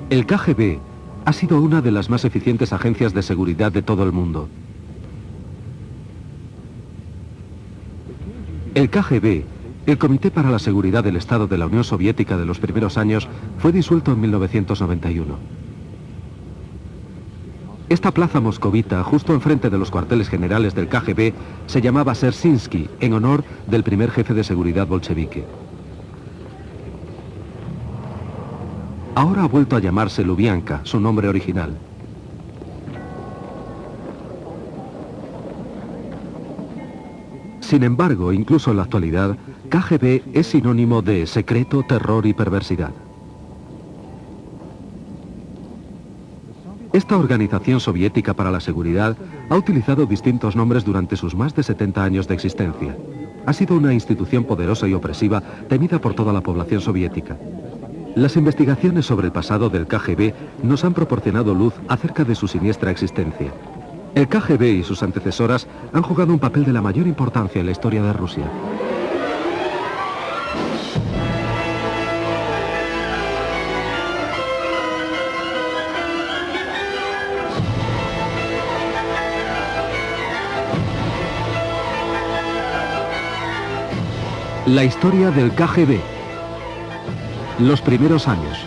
El KGB ha sido una de las más eficientes agencias de seguridad de todo el mundo. El KGB, el Comité para la Seguridad del Estado de la Unión Soviética de los primeros años, fue disuelto en 1991. Esta plaza moscovita, justo enfrente de los cuarteles generales del KGB, se llamaba Dzerzhinsky, en honor del primer jefe de seguridad bolchevique. Ahora ha vuelto a llamarse Lubianka, su nombre original. Sin embargo, incluso en la actualidad, KGB es sinónimo de secreto, terror y perversidad. Esta organización soviética para la seguridad ha utilizado distintos nombres durante sus más de 70 años de existencia. Ha sido una institución poderosa y opresiva, temida por toda la población soviética. Las investigaciones sobre el pasado del KGB nos han proporcionado luz acerca de su siniestra existencia. El KGB y sus antecesoras han jugado un papel de la mayor importancia en la historia de Rusia. La historia del KGB. Los primeros años.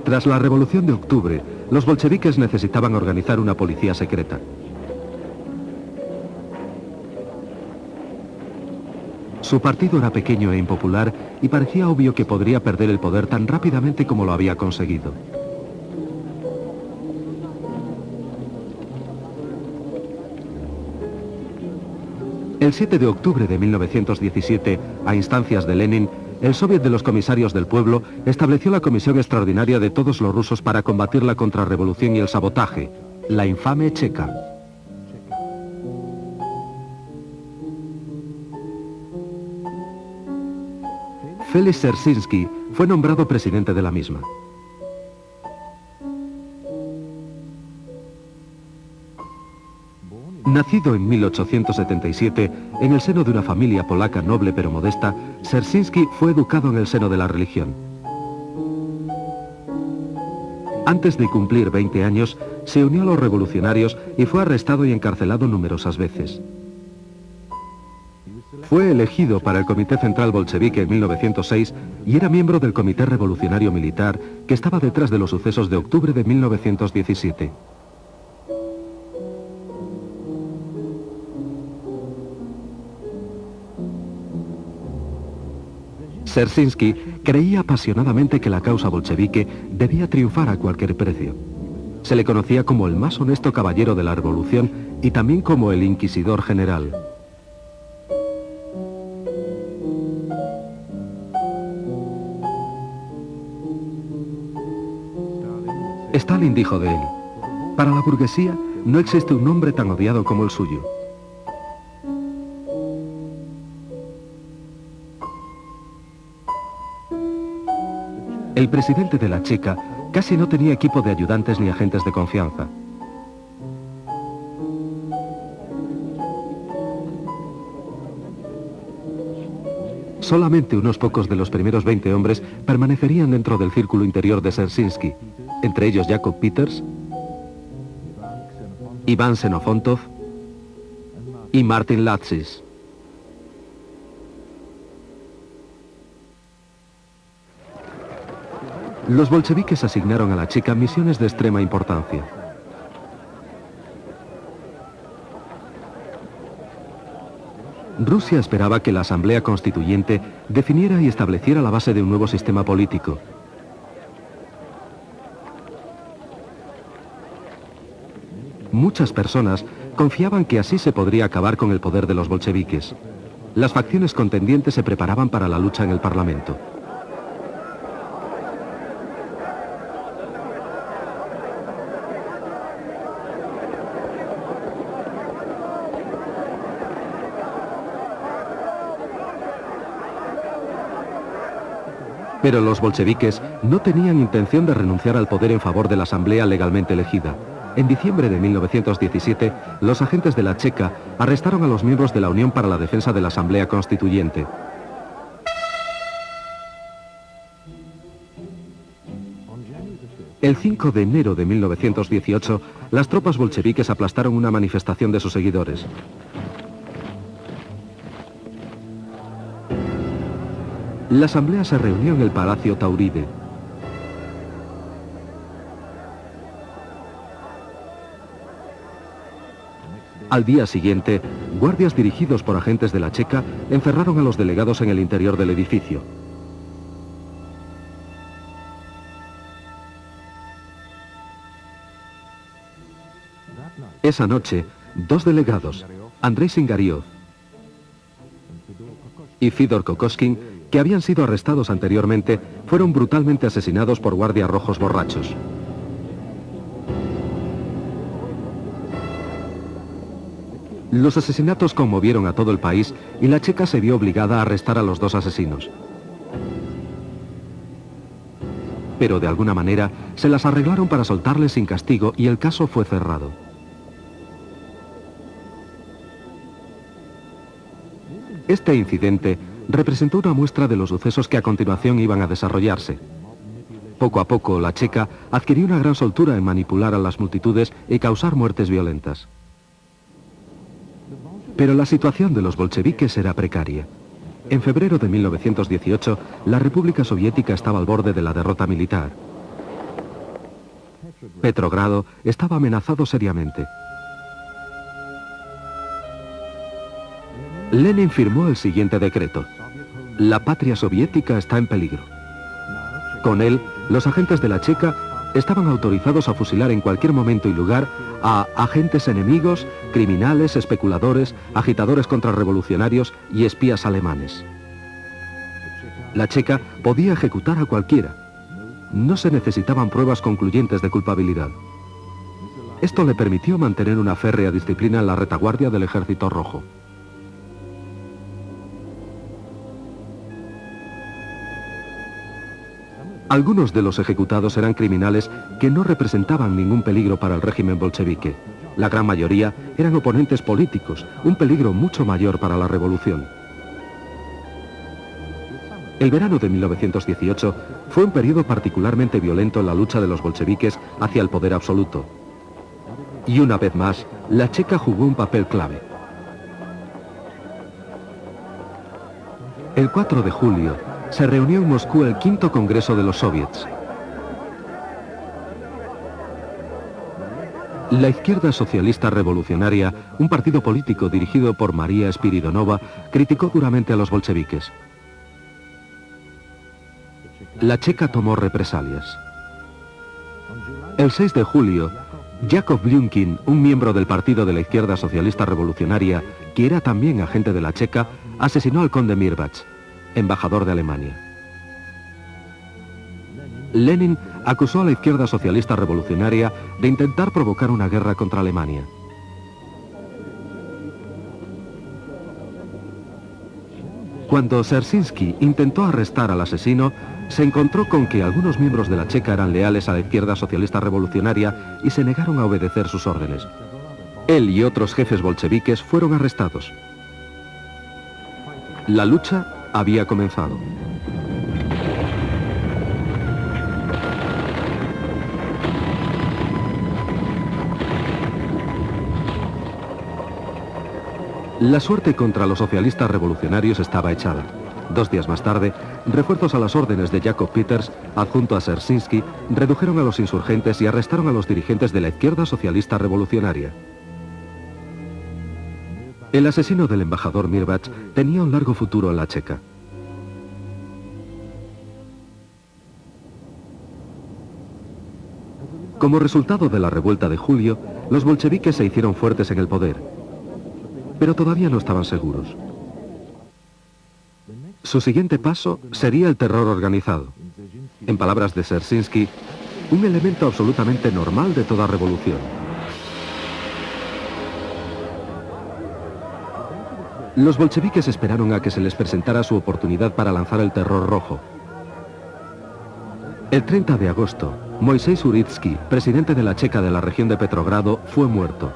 Tras la Revolución de Octubre, los bolcheviques necesitaban organizar una policía secreta. Su partido era pequeño e impopular y parecía obvio que podría perder el poder tan rápidamente como lo había conseguido. El 7 de octubre de 1917, a instancias de Lenin, el Soviet de los Comisarios del Pueblo estableció la Comisión Extraordinaria de todos los rusos para combatir la contrarrevolución y el sabotaje, la infame Checa. Félix Dzerzhinsky fue nombrado presidente de la misma. Nacido en 1877, en el seno de una familia polaca noble pero modesta, Dzerzhinsky fue educado en el seno de la religión. Antes de cumplir 20 años, se unió a los revolucionarios y fue arrestado y encarcelado numerosas veces. Fue elegido para el Comité Central Bolchevique en 1906 y era miembro del Comité Revolucionario Militar que estaba detrás de los sucesos de octubre de 1917. Dzerzhinsky creía apasionadamente que la causa bolchevique debía triunfar a cualquier precio. Se le conocía como el más honesto caballero de la revolución y también como el inquisidor general. Stalin dijo de él: para la burguesía no existe un hombre tan odiado como el suyo. El presidente de la Checa casi no tenía equipo de ayudantes ni agentes de confianza. Solamente unos pocos de los primeros 20 hombres permanecerían dentro del círculo interior de Dzerzhinsky, entre ellos Jakob Peters, Iván Xenofontov y Martin Latsis. Los bolcheviques asignaron a la Checa misiones de extrema importancia. Rusia esperaba que la Asamblea Constituyente definiera y estableciera la base de un nuevo sistema político. Muchas personas confiaban que así se podría acabar con el poder de los bolcheviques. Las facciones contendientes se preparaban para la lucha en el Parlamento. Pero los bolcheviques no tenían intención de renunciar al poder en favor de la asamblea legalmente elegida. En diciembre de 1917, los agentes de la Checa arrestaron a los miembros de la Unión para la Defensa de la Asamblea Constituyente. El 5 de enero de 1918, las tropas bolcheviques aplastaron una manifestación de sus seguidores. La asamblea se reunió en el Palacio Tauride. Al día siguiente, guardias dirigidos por agentes de la Checa encerraron a los delegados en el interior del edificio. Esa noche, dos delegados, Andrei Singariov y Fidor Kokoskin, que habían sido arrestados anteriormente, fueron brutalmente asesinados por guardias rojos borrachos. Los asesinatos conmovieron a todo el país y la Checa se vio obligada a arrestar a los dos asesinos. Pero de alguna manera se las arreglaron para soltarles sin castigo y el caso fue cerrado. Este incidente representó una muestra de los sucesos que a continuación iban a desarrollarse. Poco a poco, la Checa adquirió una gran soltura en manipular a las multitudes y causar muertes violentas. Pero la situación de los bolcheviques era precaria. En febrero de 1918, la República Soviética estaba al borde de la derrota militar. Petrogrado estaba amenazado seriamente. Lenin firmó el siguiente decreto: la patria soviética está en peligro. Con él, los agentes de la Checa estaban autorizados a fusilar en cualquier momento y lugar a agentes enemigos, criminales, especuladores, agitadores contrarrevolucionarios y espías alemanes. La Checa podía ejecutar a cualquiera. No se necesitaban pruebas concluyentes de culpabilidad. Esto le permitió mantener una férrea disciplina en la retaguardia del Ejército Rojo. Algunos de los ejecutados eran criminales que no representaban ningún peligro para el régimen bolchevique. La gran mayoría eran oponentes políticos, un peligro mucho mayor para la revolución. El verano de 1918 fue un periodo particularmente violento en la lucha de los bolcheviques hacia el poder absoluto. Y una vez más, la Checa jugó un papel clave. El 4 de julio, se reunió en Moscú el quinto Congreso de los Soviets. La Izquierda Socialista Revolucionaria, un partido político dirigido por María Spiridonova, criticó duramente a los bolcheviques. La Checa tomó represalias. El 6 de julio, Yakov Blyunkin, un miembro del partido de la Izquierda Socialista Revolucionaria, que era también agente de la Checa, asesinó al conde Mirbach, embajador de Alemania. Lenin acusó a la Izquierda Socialista Revolucionaria de intentar provocar una guerra contra Alemania. Cuando Dzerzhinsky intentó arrestar al asesino, se encontró con que algunos miembros de la Checa eran leales a la Izquierda Socialista Revolucionaria y se negaron a obedecer sus órdenes. Él y otros jefes bolcheviques fueron arrestados. La lucha había comenzado. La suerte contra los socialistas revolucionarios estaba echada. 2 días más tarde, refuerzos a las órdenes de Jacob Peters, adjunto a Dzerzhinsky, redujeron a los insurgentes y arrestaron a los dirigentes de la Izquierda Socialista Revolucionaria. El asesino del embajador Mirbach tenía un largo futuro en la Checa. Como resultado de la revuelta de julio, los bolcheviques se hicieron fuertes en el poder, pero todavía no estaban seguros. Su siguiente paso sería el terror organizado. En palabras de Dzerzhinsky, un elemento absolutamente normal de toda revolución. Los bolcheviques esperaron a que se les presentara su oportunidad para lanzar el terror rojo. El 30 de agosto, Moisés Uritsky, presidente de la Checa de la región de Petrogrado, fue muerto.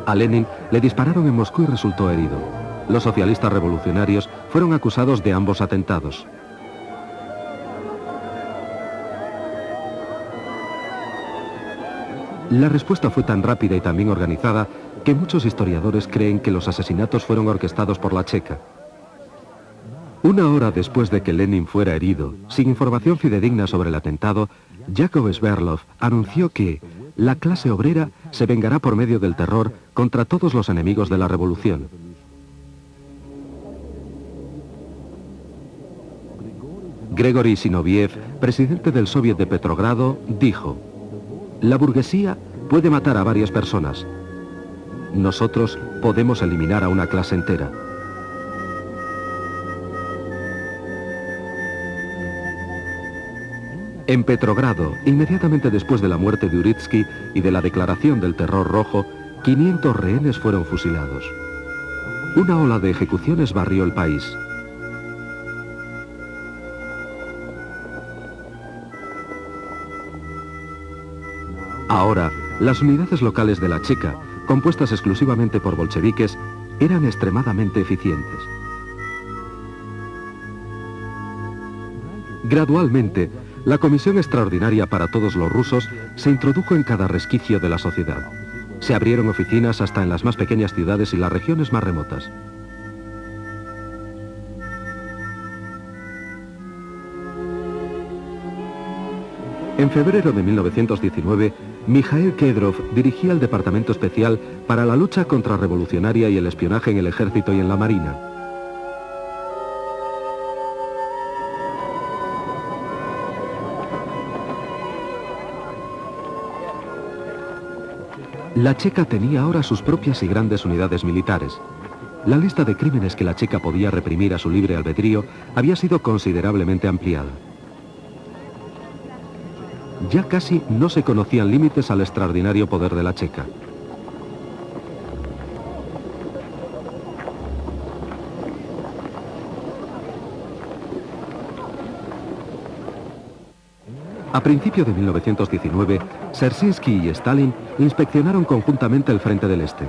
A Lenin le dispararon en Moscú y resultó herido. Los socialistas revolucionarios fueron acusados de ambos atentados. La respuesta fue tan rápida y tan bien organizada que muchos historiadores creen que los asesinatos fueron orquestados por la Checa. Una hora después de que Lenin fuera herido, sin información fidedigna sobre el atentado, Yakov Sverdlov anunció que la clase obrera se vengará por medio del terror contra todos los enemigos de la revolución. Gregory Zinoviev, presidente del Soviet de Petrogrado, dijo: la burguesía puede matar a varias personas. Nosotros podemos eliminar a una clase entera. En Petrogrado, inmediatamente después de la muerte de Uritsky y de la declaración del terror rojo, 500 rehenes fueron fusilados. Una ola de ejecuciones barrió el país. Ahora, las unidades locales de la Checa, compuestas exclusivamente por bolcheviques, eran extremadamente eficientes. Gradualmente, la Comisión Extraordinaria para todos los rusos se introdujo en cada resquicio de la sociedad. Se abrieron oficinas hasta en las más pequeñas ciudades y las regiones más remotas. En febrero de 1919, Mikhail Kedrov dirigía el Departamento Especial para la lucha contrarrevolucionaria y el espionaje en el ejército y en la marina. La Checa tenía ahora sus propias y grandes unidades militares. La lista de crímenes que la Checa podía reprimir a su libre albedrío había sido considerablemente ampliada. Ya casi no se conocían límites al extraordinario poder de la Checa. A principios de 1919, Dzerzhinsky y Stalin inspeccionaron conjuntamente el frente del Este.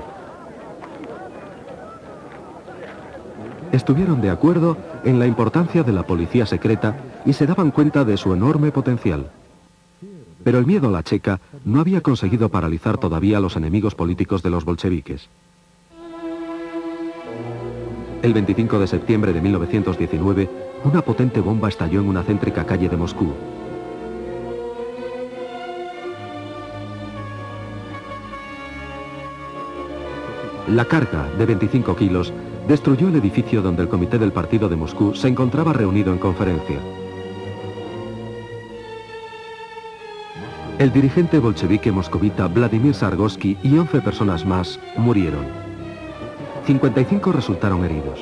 Estuvieron de acuerdo en la importancia de la policía secreta y se daban cuenta de su enorme potencial. Pero el miedo a la Checa no había conseguido paralizar todavía a los enemigos políticos de los bolcheviques. El 25 de septiembre de 1919, una potente bomba estalló en una céntrica calle de Moscú. La carga, de 25 kilos, destruyó el edificio donde el comité del partido de Moscú se encontraba reunido en conferencia. El dirigente bolchevique moscovita Vladimir Zargoski y 11 personas más murieron. 55 resultaron heridos.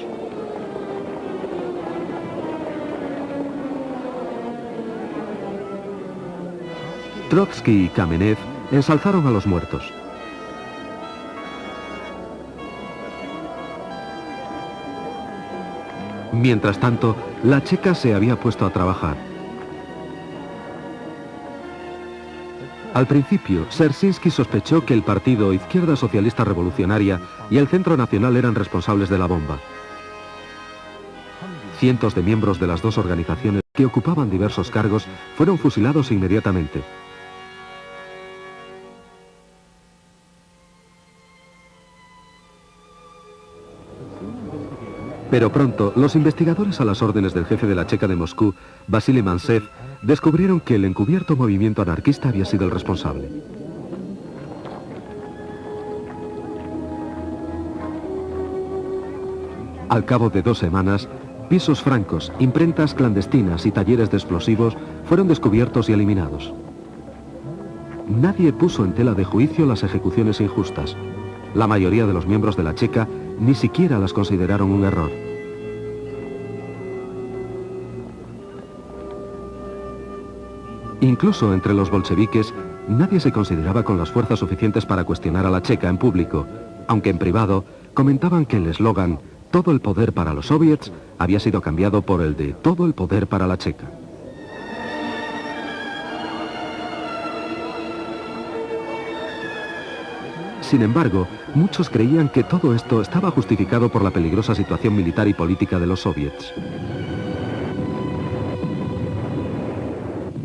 Trotsky y Kamenev ensalzaron a los muertos. Mientras tanto, la Checa se había puesto a trabajar. Al principio, Dzerzhinsky sospechó que el partido Izquierda Socialista Revolucionaria y el Centro Nacional eran responsables de la bomba. Cientos de miembros de las dos organizaciones que ocupaban diversos cargos fueron fusilados inmediatamente. Pero pronto, los investigadores a las órdenes del jefe de la Checa de Moscú, Vasily Mantsev, descubrieron que el encubierto movimiento anarquista había sido el responsable. Al cabo de 2 semanas, pisos francos, imprentas clandestinas y talleres de explosivos fueron descubiertos y eliminados. Nadie puso en tela de juicio las ejecuciones injustas. La mayoría de los miembros de la Checa ni siquiera las consideraron un error. Incluso entre los bolcheviques, nadie se consideraba con las fuerzas suficientes para cuestionar a la Checa en público, aunque en privado comentaban que el eslogan «Todo el poder para los soviets» había sido cambiado por el de «Todo el poder para la Checa». Sin embargo, muchos creían que todo esto estaba justificado por la peligrosa situación militar y política de los soviets.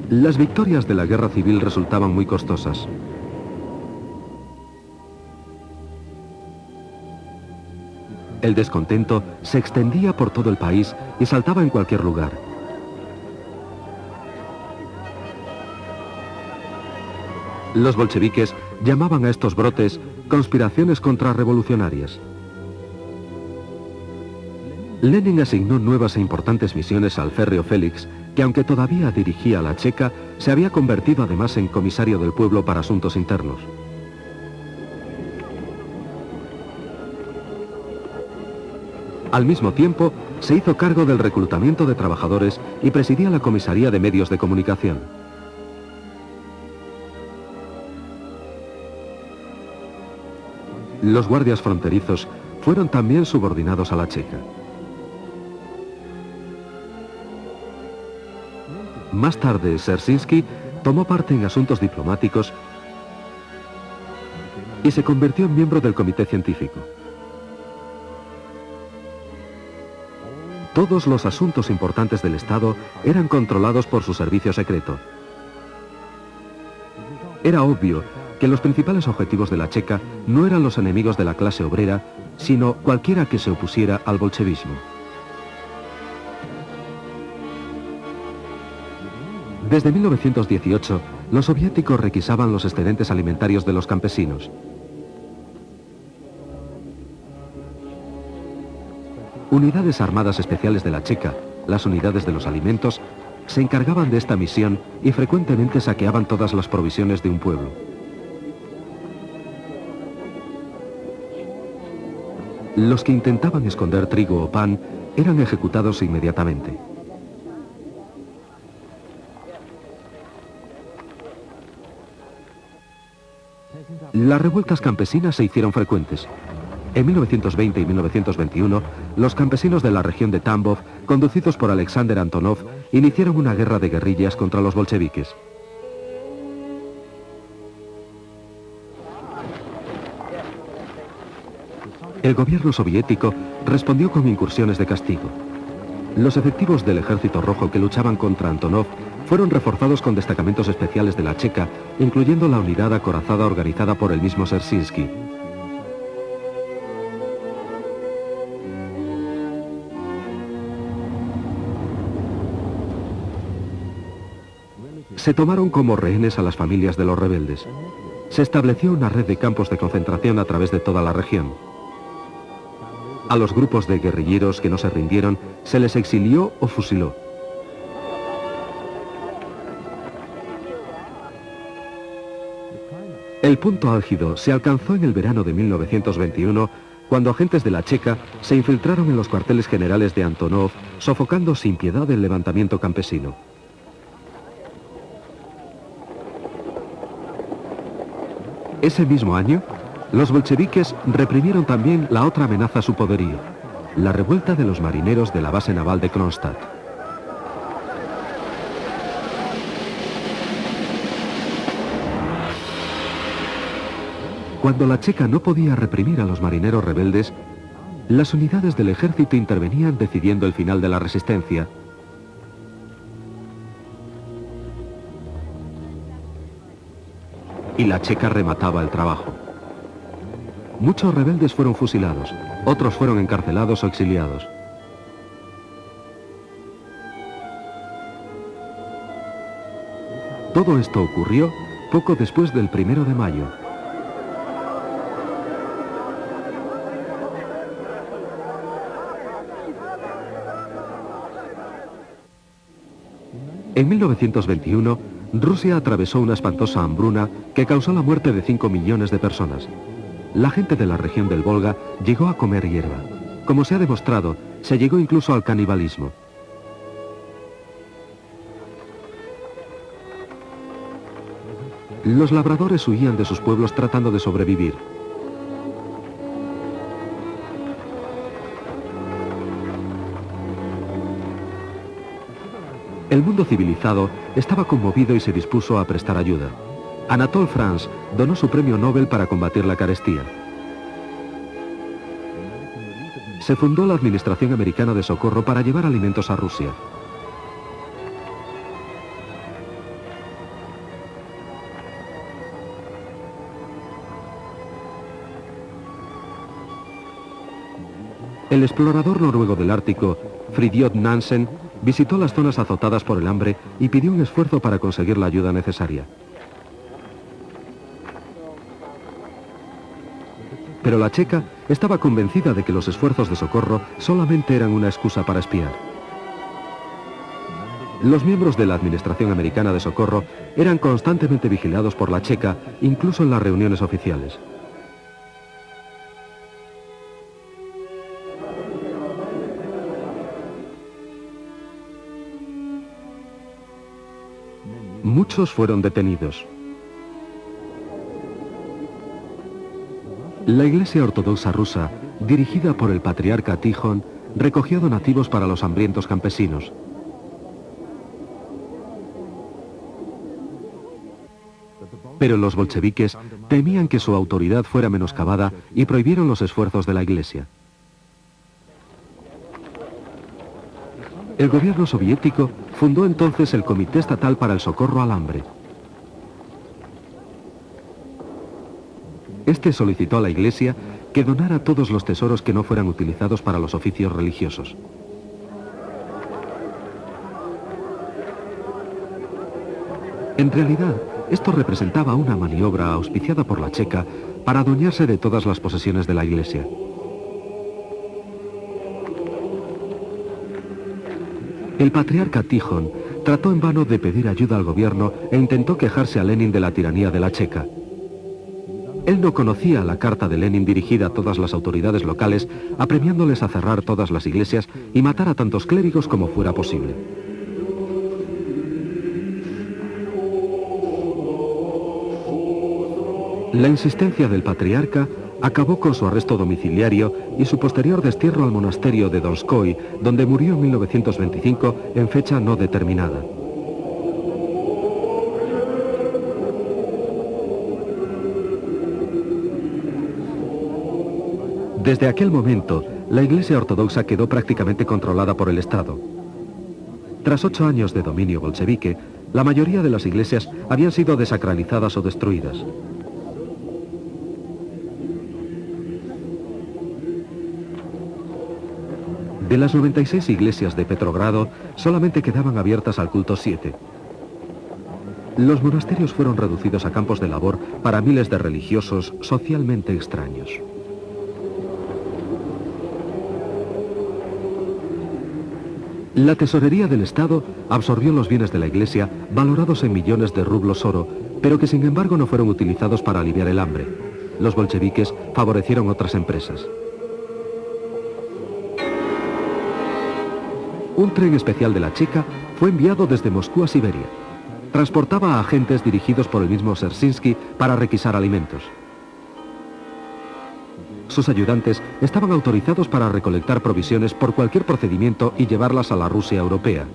Las victorias de la guerra civil resultaban muy costosas. El descontento se extendía por todo el país y saltaba en cualquier lugar. Los bolcheviques llamaban a estos brotes conspiraciones contrarrevolucionarias. Lenin asignó nuevas e importantes misiones al férreo Félix, que aunque todavía dirigía la Checa, se había convertido además en comisario del pueblo para asuntos internos. Al mismo tiempo, se hizo cargo del reclutamiento de trabajadores y presidía la comisaría de medios de comunicación. Los guardias fronterizos fueron también subordinados a la Checa. Más tarde, Dzerzhinsky tomó parte en asuntos diplomáticos y se convirtió en miembro del comité científico. Todos los asuntos importantes del Estado eran controlados por su servicio secreto. Era obvio que los principales objetivos de la Checa no eran los enemigos de la clase obrera, sino cualquiera que se opusiera al bolchevismo. Desde 1918, los soviéticos requisaban los excedentes alimentarios de los campesinos. Unidades armadas especiales de la Checa, las unidades de los alimentos, se encargaban de esta misión y frecuentemente saqueaban todas las provisiones de un pueblo. Los que intentaban esconder trigo o pan eran ejecutados inmediatamente. Las revueltas campesinas se hicieron frecuentes. En 1920 y 1921, los campesinos de la región de Tambov, conducidos por Alexander Antonov, iniciaron una guerra de guerrillas contra los bolcheviques. El gobierno soviético respondió con incursiones de castigo. Los efectivos del Ejército Rojo que luchaban contra Antonov fueron reforzados con destacamentos especiales de la Checa, incluyendo la unidad acorazada organizada por el mismo Dzerzhinsky. Se tomaron como rehenes a las familias de los rebeldes. Se estableció una red de campos de concentración a través de toda la región. A los grupos de guerrilleros que no se rindieron se les exilió o fusiló. El punto álgido se alcanzó en el verano de 1921, cuando agentes de la Checa se infiltraron en los cuarteles generales de Antonov, sofocando sin piedad el levantamiento campesino. Ese mismo año, los bolcheviques reprimieron también la otra amenaza a su poderío, la revuelta de los marineros de la base naval de Kronstadt. Cuando la Checa no podía reprimir a los marineros rebeldes, las unidades del ejército intervenían decidiendo el final de la resistencia. Y la Checa remataba el trabajo. Muchos rebeldes fueron fusilados, otros fueron encarcelados o exiliados. Todo esto ocurrió poco después del 1 de mayo. En 1921, Rusia atravesó una espantosa hambruna que causó la muerte de 5 millones de personas. La gente de la región del Volga llegó a comer hierba. Como se ha demostrado, se llegó incluso al canibalismo. Los labradores huían de sus pueblos tratando de sobrevivir. El mundo civilizado estaba conmovido y se dispuso a prestar ayuda. Anatole France donó su premio Nobel para combatir la carestía. Se fundó la Administración Americana de Socorro para llevar alimentos a Rusia. El explorador noruego del Ártico, Fridtjof Nansen, visitó las zonas azotadas por el hambre y pidió un esfuerzo para conseguir la ayuda necesaria. Pero la checa estaba convencida de que los esfuerzos de socorro solamente eran una excusa para espiar. Los miembros de la Administración Americana de Socorro eran constantemente vigilados por la checa, incluso en las reuniones oficiales. Muchos fueron detenidos. La Iglesia Ortodoxa rusa, dirigida por el patriarca Tijón, recogió donativos para los hambrientos campesinos. Pero los bolcheviques temían que su autoridad fuera menoscabada y prohibieron los esfuerzos de la Iglesia. El gobierno soviético fundó entonces el Comité Estatal para el Socorro al Hambre. Este solicitó a la Iglesia que donara todos los tesoros que no fueran utilizados para los oficios religiosos. En realidad, esto representaba una maniobra auspiciada por la checa para adueñarse de todas las posesiones de la Iglesia. El patriarca Tijón trató en vano de pedir ayuda al gobierno e intentó quejarse a Lenin de la tiranía de la checa. Él no conocía la carta de Lenin dirigida a todas las autoridades locales, apremiándoles a cerrar todas las iglesias y matar a tantos clérigos como fuera posible. La insistencia del patriarca acabó con su arresto domiciliario y su posterior destierro al monasterio de Donskoy, donde murió en 1925 en fecha no determinada. Desde aquel momento, la Iglesia Ortodoxa quedó prácticamente controlada por el Estado. Tras 8 años de dominio bolchevique, la mayoría de las iglesias habían sido desacralizadas o destruidas. De las 96 iglesias de Petrogrado, solamente quedaban abiertas al culto 7. Los monasterios fueron reducidos a campos de labor para miles de religiosos socialmente extraños. La tesorería del Estado absorbió los bienes de la Iglesia, valorados en millones de rublos oro, pero que sin embargo no fueron utilizados para aliviar el hambre. Los bolcheviques favorecieron otras empresas. Un tren especial de la Checa fue enviado desde Moscú a Siberia. Transportaba a agentes dirigidos por el mismo Dzerzhinsky para requisar alimentos. Sus ayudantes estaban autorizados para recolectar provisiones por cualquier procedimiento y llevarlas a la Rusia europea.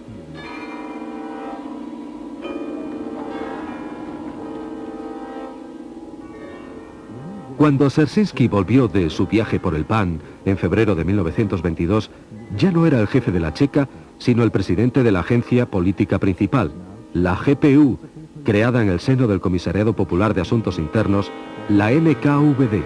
Cuando Dzerzhinsky volvió de su viaje por el pan en febrero de 1922, ya no era el jefe de la Checa, sino el presidente de la agencia política principal, la GPU, creada en el seno del Comisariado Popular de Asuntos Internos, la NKVD.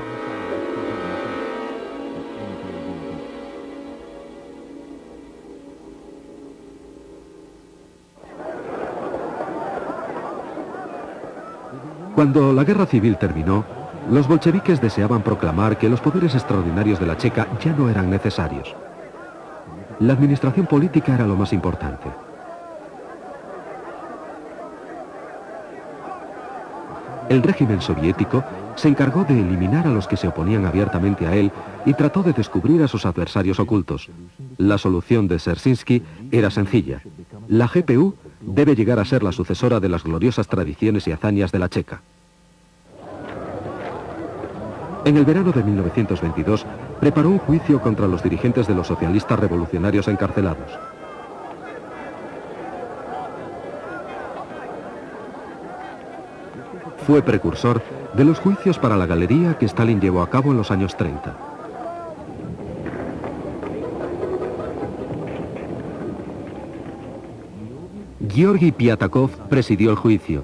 Cuando la guerra civil terminó, los bolcheviques deseaban proclamar que los poderes extraordinarios de la Checa ya no eran necesarios. La administración política era lo más importante. El régimen soviético se encargó de eliminar a los que se oponían abiertamente a él y trató de descubrir a sus adversarios ocultos. La solución de Dzerzhinsky era sencilla. La GPU debe llegar a ser la sucesora de las gloriosas tradiciones y hazañas de la Checa. En el verano de 1922, preparó un juicio contra los dirigentes de los socialistas revolucionarios encarcelados. fue precursor de los juicios para la galería que Stalin llevó a cabo en los años 30. Georgi Piatakov presidió el juicio.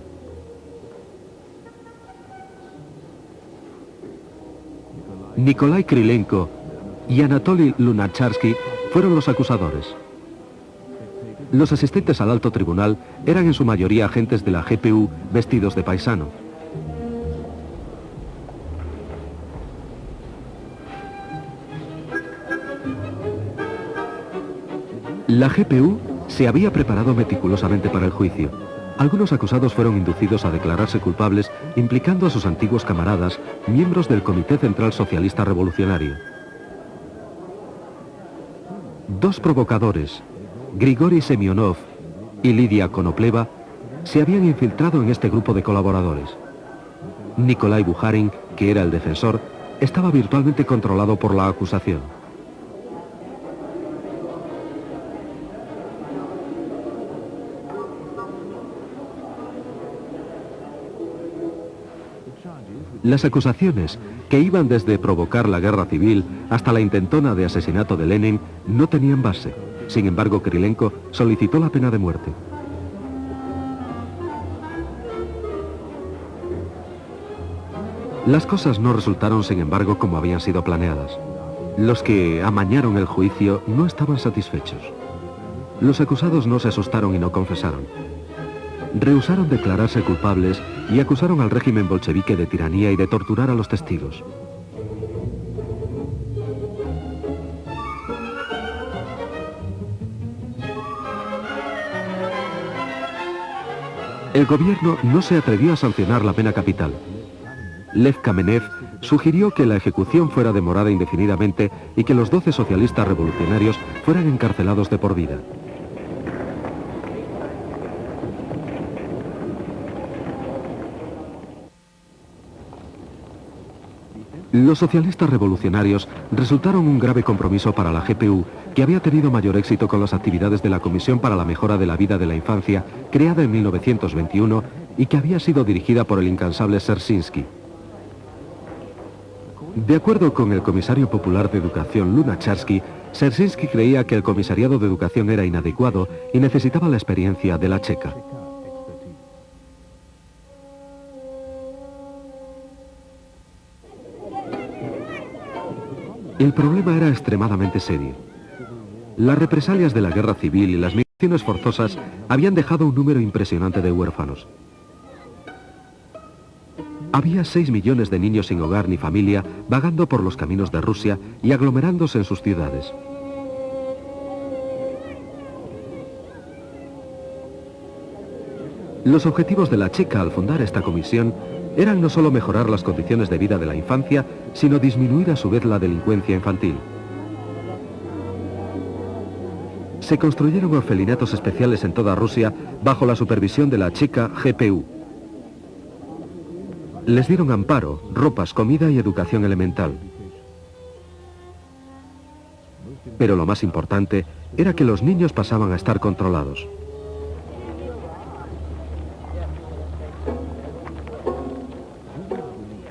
Nikolai Krylenko y Anatoly Lunacharsky fueron los acusadores. Los asistentes al alto tribunal eran en su mayoría agentes de la GPU vestidos de paisano. La GPU se había preparado meticulosamente para el juicio. Algunos acusados fueron inducidos a declararse culpables, implicando a sus antiguos camaradas, miembros del Comité Central Socialista Revolucionario. Dos provocadores, Grigori Semyonov y Lidia Konopleva, se habían infiltrado en este grupo de colaboradores. Nikolai Bukharin, que era el defensor, estaba virtualmente controlado por la acusación. Las acusaciones, que iban desde provocar la guerra civil hasta la intentona de asesinato de Lenin, no tenían base. Sin embargo, Krylenko solicitó la pena de muerte. Las cosas no resultaron, sin embargo, como habían sido planeadas. Los que amañaron el juicio no estaban satisfechos. Los acusados no se asustaron y no confesaron. Rehusaron declararse culpables y acusaron al régimen bolchevique de tiranía y de torturar a los testigos. El gobierno no se atrevió a sancionar la pena capital. Lev Kamenev sugirió que la ejecución fuera demorada indefinidamente y que los 12 socialistas revolucionarios fueran encarcelados de por vida. Los socialistas revolucionarios resultaron un grave compromiso para la GPU, que había tenido mayor éxito con las actividades de la Comisión para la Mejora de la Vida de la Infancia, creada en 1921 y que había sido dirigida por el incansable Dzerzhinsky. De acuerdo con el comisario popular de Educación Lunacharsky, Dzerzhinsky creía que el comisariado de Educación era inadecuado y necesitaba la experiencia de la Checa. El problema era extremadamente serio. Las represalias de la guerra civil y las migraciones forzosas habían dejado un número impresionante de huérfanos. Había 6 millones de niños sin hogar ni familia vagando por los caminos de Rusia y aglomerándose en sus ciudades. Los objetivos de la Checa al fundar esta comisión eran no solo mejorar las condiciones de vida de la infancia, sino disminuir a su vez la delincuencia infantil. Se construyeron orfelinatos especiales en toda Rusia bajo la supervisión de la Checa GPU. Les dieron amparo, ropas, comida y educación elemental. Pero lo más importante era que los niños pasaban a estar controlados.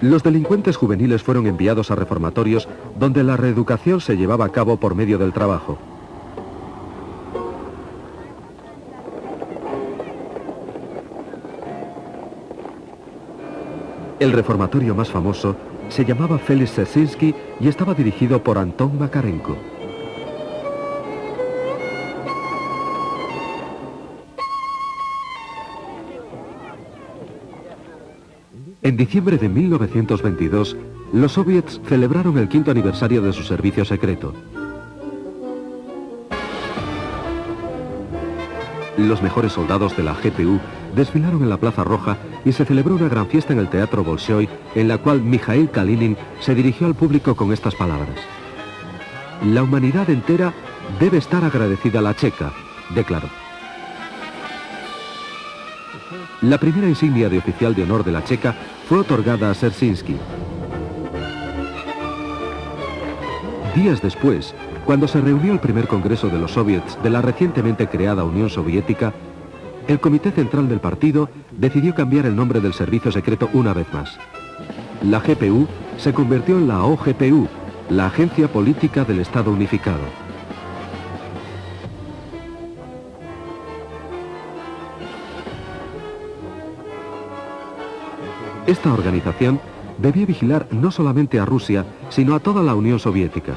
Los delincuentes juveniles fueron enviados a reformatorios donde la reeducación se llevaba a cabo por medio del trabajo. El reformatorio más famoso se llamaba Félix Dzerzhinsky y estaba dirigido por Anton Makarenko. En diciembre de 1922, los soviets celebraron el 5º aniversario de su servicio secreto. Los mejores soldados de la GPU desfilaron en la Plaza Roja y se celebró una gran fiesta en el Teatro Bolshoi, en la cual Mikhail Kalinin se dirigió al público con estas palabras. La humanidad entera debe estar agradecida a la Checa, declaró. La primera insignia de oficial de honor de la Checa fue otorgada a Dzerzhinsky. Días después, cuando se reunió el primer congreso de los soviets de la recientemente creada Unión Soviética, el Comité Central del partido decidió cambiar el nombre del servicio secreto una vez más. La GPU se convirtió en la OGPU, la Agencia Política del Estado Unificado. Esta organización debía vigilar no solamente a Rusia, sino a toda la Unión Soviética.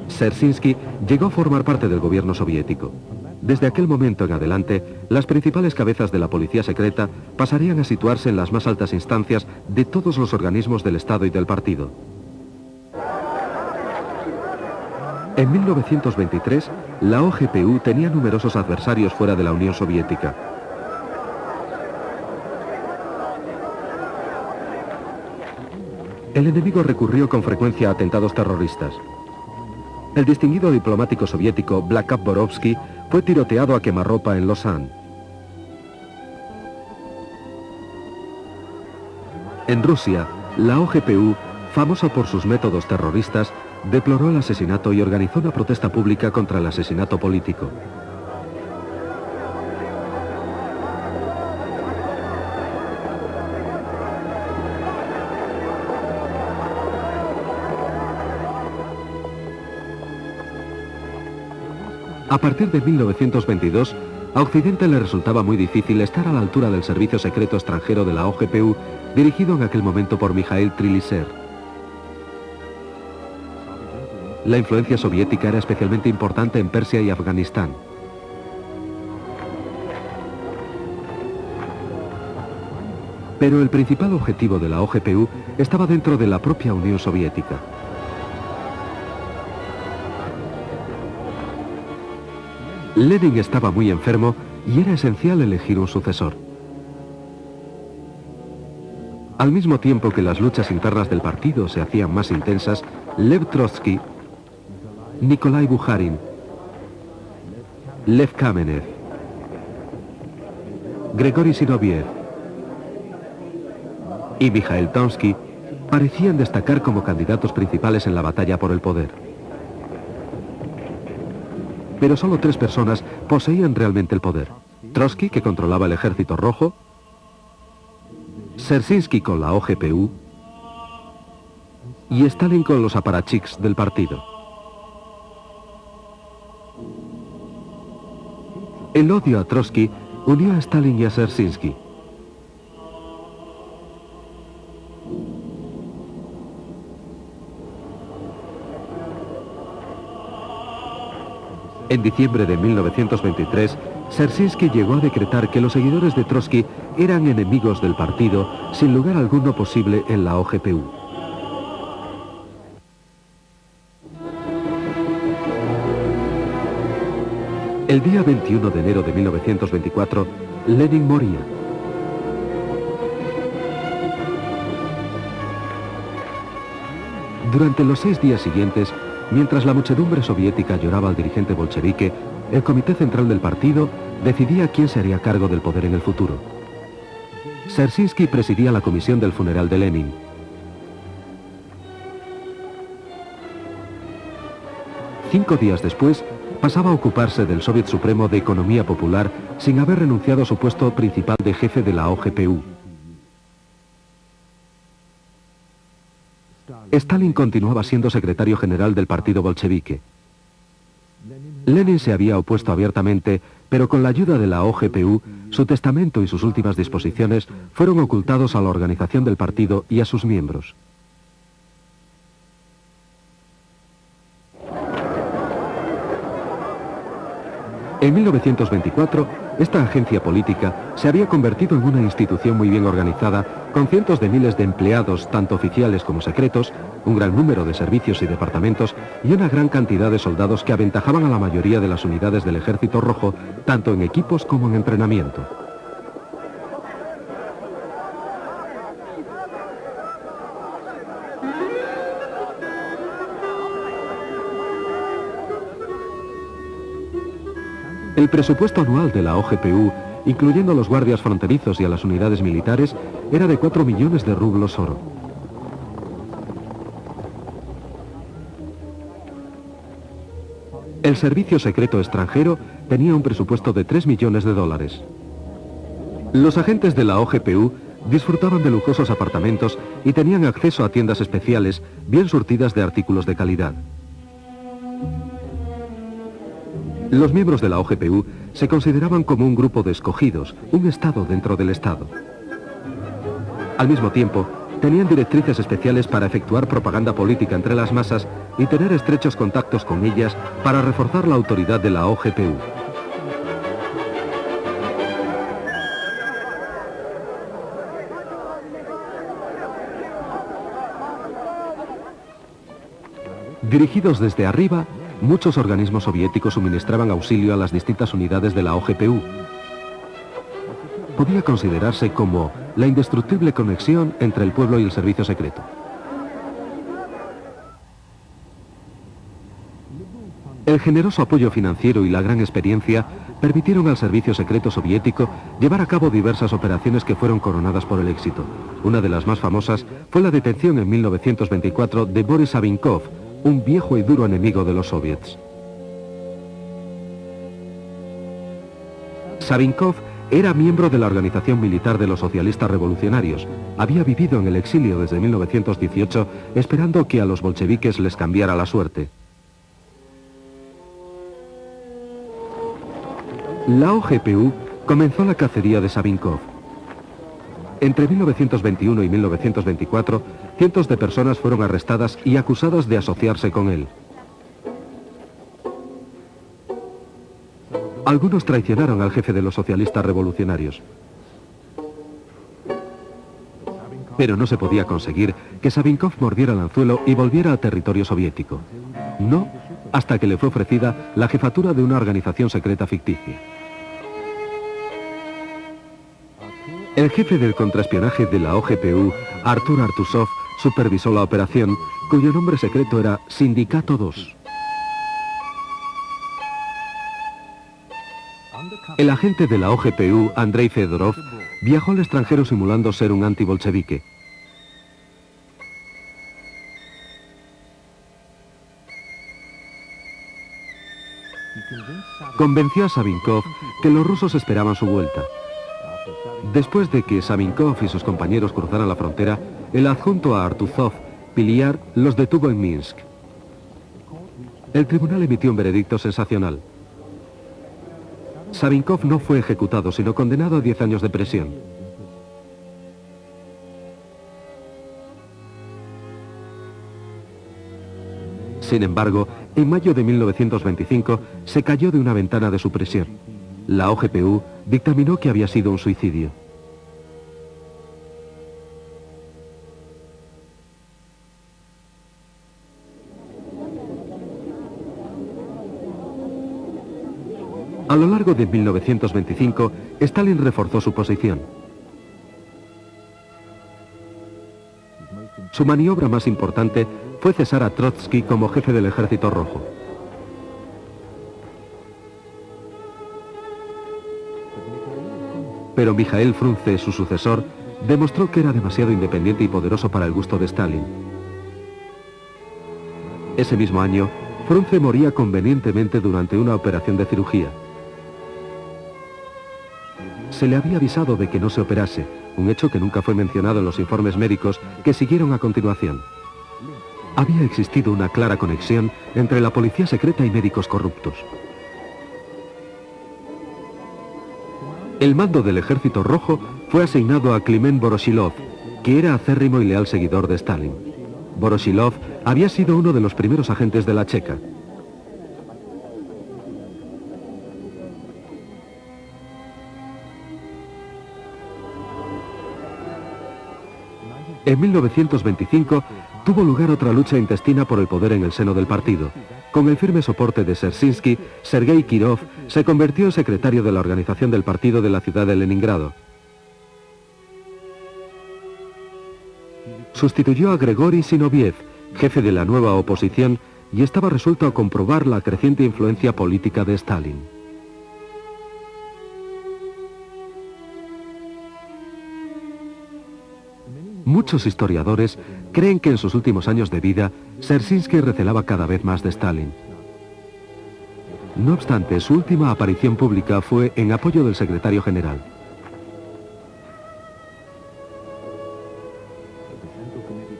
Dzerzhinsky llegó a formar parte del gobierno soviético. Desde aquel momento en adelante, las principales cabezas de la policía secreta pasarían a situarse en las más altas instancias de todos los organismos del Estado y del partido. En 1923, la OGPU tenía numerosos adversarios fuera de la Unión Soviética. El enemigo recurrió con frecuencia a atentados terroristas. El distinguido diplomático soviético Vlakov Borovsky fue tiroteado a quemarropa en Lausanne. En Rusia, la OGPU, famosa por sus métodos terroristas, deploró el asesinato y organizó una protesta pública contra el asesinato político. A partir de 1922, a Occidente le resultaba muy difícil estar a la altura del servicio secreto extranjero de la OGPU, dirigido en aquel momento por Mikhail Trilisev. La influencia soviética era especialmente importante en Persia y Afganistán. Pero el principal objetivo de la OGPU estaba dentro de la propia Unión Soviética. Lenin estaba muy enfermo y era esencial elegir un sucesor. Al mismo tiempo que las luchas internas del partido se hacían más intensas, Lev Trotsky, Nikolai Bukharin, Lev Kamenev, Grigori Zinoviev y Mikhail Tonsky parecían destacar como candidatos principales en la batalla por el poder. Pero solo 3 personas poseían realmente el poder. Trotsky, que controlaba el Ejército Rojo, Dzerzhinsky con la OGPU y Stalin con los aparachiks del partido. El odio a Trotsky unió a Stalin y a Dzerzhinsky. En diciembre de 1923, Dzerzhinsky llegó a decretar que los seguidores de Trotsky eran enemigos del partido, sin lugar alguno posible en la OGPU. El día 21 de enero de 1924, Lenin moría. Durante los 6 días siguientes, mientras la muchedumbre soviética lloraba al dirigente bolchevique, el Comité Central del partido decidía quién se haría cargo del poder en el futuro. Dzerzhinsky presidía la comisión del funeral de Lenin. Cinco días después, pasaba a ocuparse del Soviet Supremo de Economía Popular sin haber renunciado a su puesto principal de jefe de la OGPU. Stalin continuaba siendo secretario general del partido bolchevique. Lenin se había opuesto abiertamente, pero con la ayuda de la OGPU, su testamento y sus últimas disposiciones fueron ocultados a la organización del partido y a sus miembros. En 1924, esta agencia política se había convertido en una institución muy bien organizada, con cientos de miles de empleados, tanto oficiales como secretos, un gran número de servicios y departamentos y una gran cantidad de soldados que aventajaban a la mayoría de las unidades del Ejército Rojo, tanto en equipos como en entrenamiento. El presupuesto anual de la OGPU, incluyendo a los guardias fronterizos y a las unidades militares, era de 4 millones de rublos oro. El servicio secreto extranjero tenía un presupuesto de 3 millones de dólares. Los agentes de la OGPU disfrutaban de lujosos apartamentos y tenían acceso a tiendas especiales bien surtidas de artículos de calidad. Los miembros de la OGPU se consideraban como un grupo de escogidos, un Estado dentro del Estado. Al mismo tiempo, tenían directrices especiales para efectuar propaganda política entre las masas y tener estrechos contactos con ellas para reforzar la autoridad de la OGPU. Dirigidos desde arriba, muchos organismos soviéticos suministraban auxilio a las distintas unidades de la OGPU. Podía considerarse como la indestructible conexión entre el pueblo y el servicio secreto. El generoso apoyo financiero y la gran experiencia permitieron al servicio secreto soviético llevar a cabo diversas operaciones que fueron coronadas por el éxito. Una de las más famosas fue la detención en 1924 de Boris Savinkov, un viejo y duro enemigo de los soviets. Savinkov era miembro de la organización militar de los socialistas revolucionarios. Había vivido en el exilio desde 1918 esperando que a los bolcheviques les cambiara la suerte. La OGPU comenzó la cacería de Savinkov. Entre 1921 y 1924, cientos de personas fueron arrestadas y acusadas de asociarse con él. Algunos traicionaron al jefe de los socialistas revolucionarios. Pero no se podía conseguir que Savinkov mordiera el anzuelo y volviera a territorio soviético. No, hasta que le fue ofrecida la jefatura de una organización secreta ficticia. El jefe del contraespionaje de la OGPU, Artur Artusov, supervisó la operación, cuyo nombre secreto era Sindicato 2. El agente de la OGPU, Andrei Fedorov, viajó al extranjero simulando ser un antibolchevique. Convenció a Savinkov que los rusos esperaban su vuelta. Después de que Savinkov y sus compañeros cruzaran la frontera, el adjunto a Artuzov, Piliar, los detuvo en Minsk. El tribunal emitió un veredicto sensacional. Savinkov no fue ejecutado, sino condenado a 10 años de prisión. Sin embargo, en mayo de 1925 se cayó de una ventana de su prisión. La OGPU dictaminó que había sido un suicidio. A lo largo de 1925, Stalin reforzó su posición. Su maniobra más importante fue cesar a Trotsky como jefe del Ejército Rojo. Pero Mijael Frunze, su sucesor, demostró que era demasiado independiente y poderoso para el gusto de Stalin. Ese mismo año, Frunze moría convenientemente durante una operación de cirugía. Se le había avisado de que no se operase, un hecho que nunca fue mencionado en los informes médicos que siguieron a continuación. Había existido una clara conexión entre la policía secreta y médicos corruptos. El mando del Ejército Rojo fue asignado a Kliment Voroshilov, que era acérrimo y leal seguidor de Stalin. Voroshilov había sido uno de los primeros agentes de la Checa. En 1925 tuvo lugar otra lucha intestina por el poder en el seno del partido. Con el firme soporte de Dzerzhinsky, Sergei Kirov se convirtió en secretario de la organización del partido de la ciudad de Leningrado. Sustituyó a Grigori Zinoviev, jefe de la nueva oposición, y estaba resuelto a comprobar la creciente influencia política de Stalin. Muchos historiadores creen que en sus últimos años de vida, Dzerzhinsky recelaba cada vez más de Stalin. No obstante, su última aparición pública fue en apoyo del secretario general.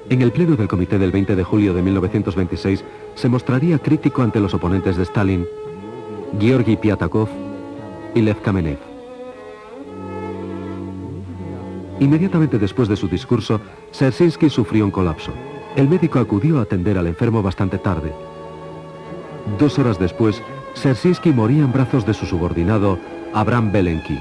En el pleno del comité del 20 de julio de 1926 se mostraría crítico ante los oponentes de Stalin, Georgi Piatakov y Lev Kamenev. Inmediatamente después de su discurso, Dzerzhinsky sufrió un colapso. El médico acudió a atender al enfermo bastante tarde. 2 horas después, Dzerzhinsky moría en brazos de su subordinado, Abram Belenki.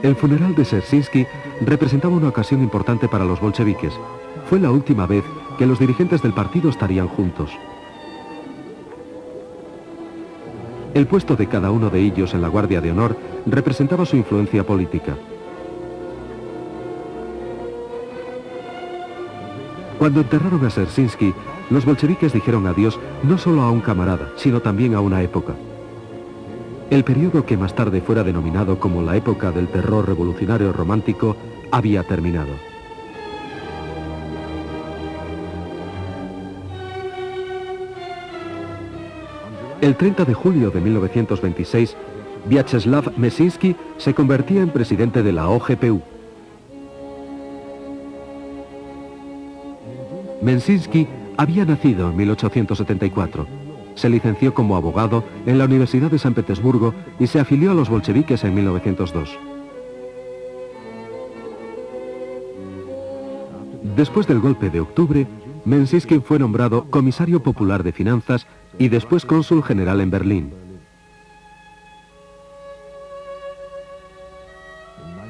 El funeral de Dzerzhinsky representaba una ocasión importante para los bolcheviques. Fue la última vez que los dirigentes del partido estarían juntos. El puesto de cada uno de ellos en la Guardia de Honor representaba su influencia política. Cuando enterraron a Dzerzhinsky, los bolcheviques dijeron adiós no solo a un camarada, sino también a una época. El periodo que más tarde fuera denominado como la época del terror revolucionario romántico había terminado. El 30 de julio de 1926, Vyacheslav Meszynski se convertía en presidente de la OGPU. Meszynski había nacido en 1874. Se licenció como abogado en la Universidad de San Petersburgo y se afilió a los bolcheviques en 1902. Después del golpe de octubre, Meszynski fue nombrado comisario popular de finanzas y después cónsul general en Berlín.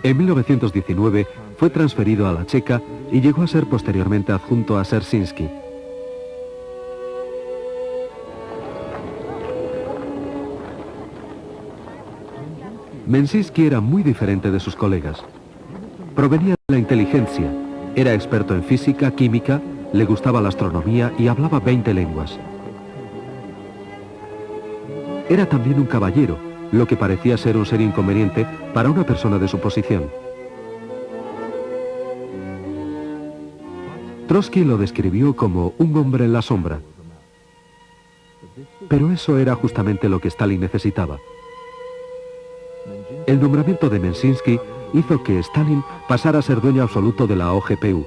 En 1919 fue transferido a la Checa y llegó a ser posteriormente adjunto a Dzerzhinsky. Meszynski era muy diferente de sus colegas. Provenía de la inteligencia, era experto en física, química, le gustaba la astronomía y hablaba 20 lenguas. Era también un caballero, lo que parecía ser un serio inconveniente para una persona de su posición. Trotsky lo describió como un hombre en la sombra. Pero eso era justamente lo que Stalin necesitaba. El nombramiento de Meszynski hizo que Stalin pasara a ser dueño absoluto de la OGPU.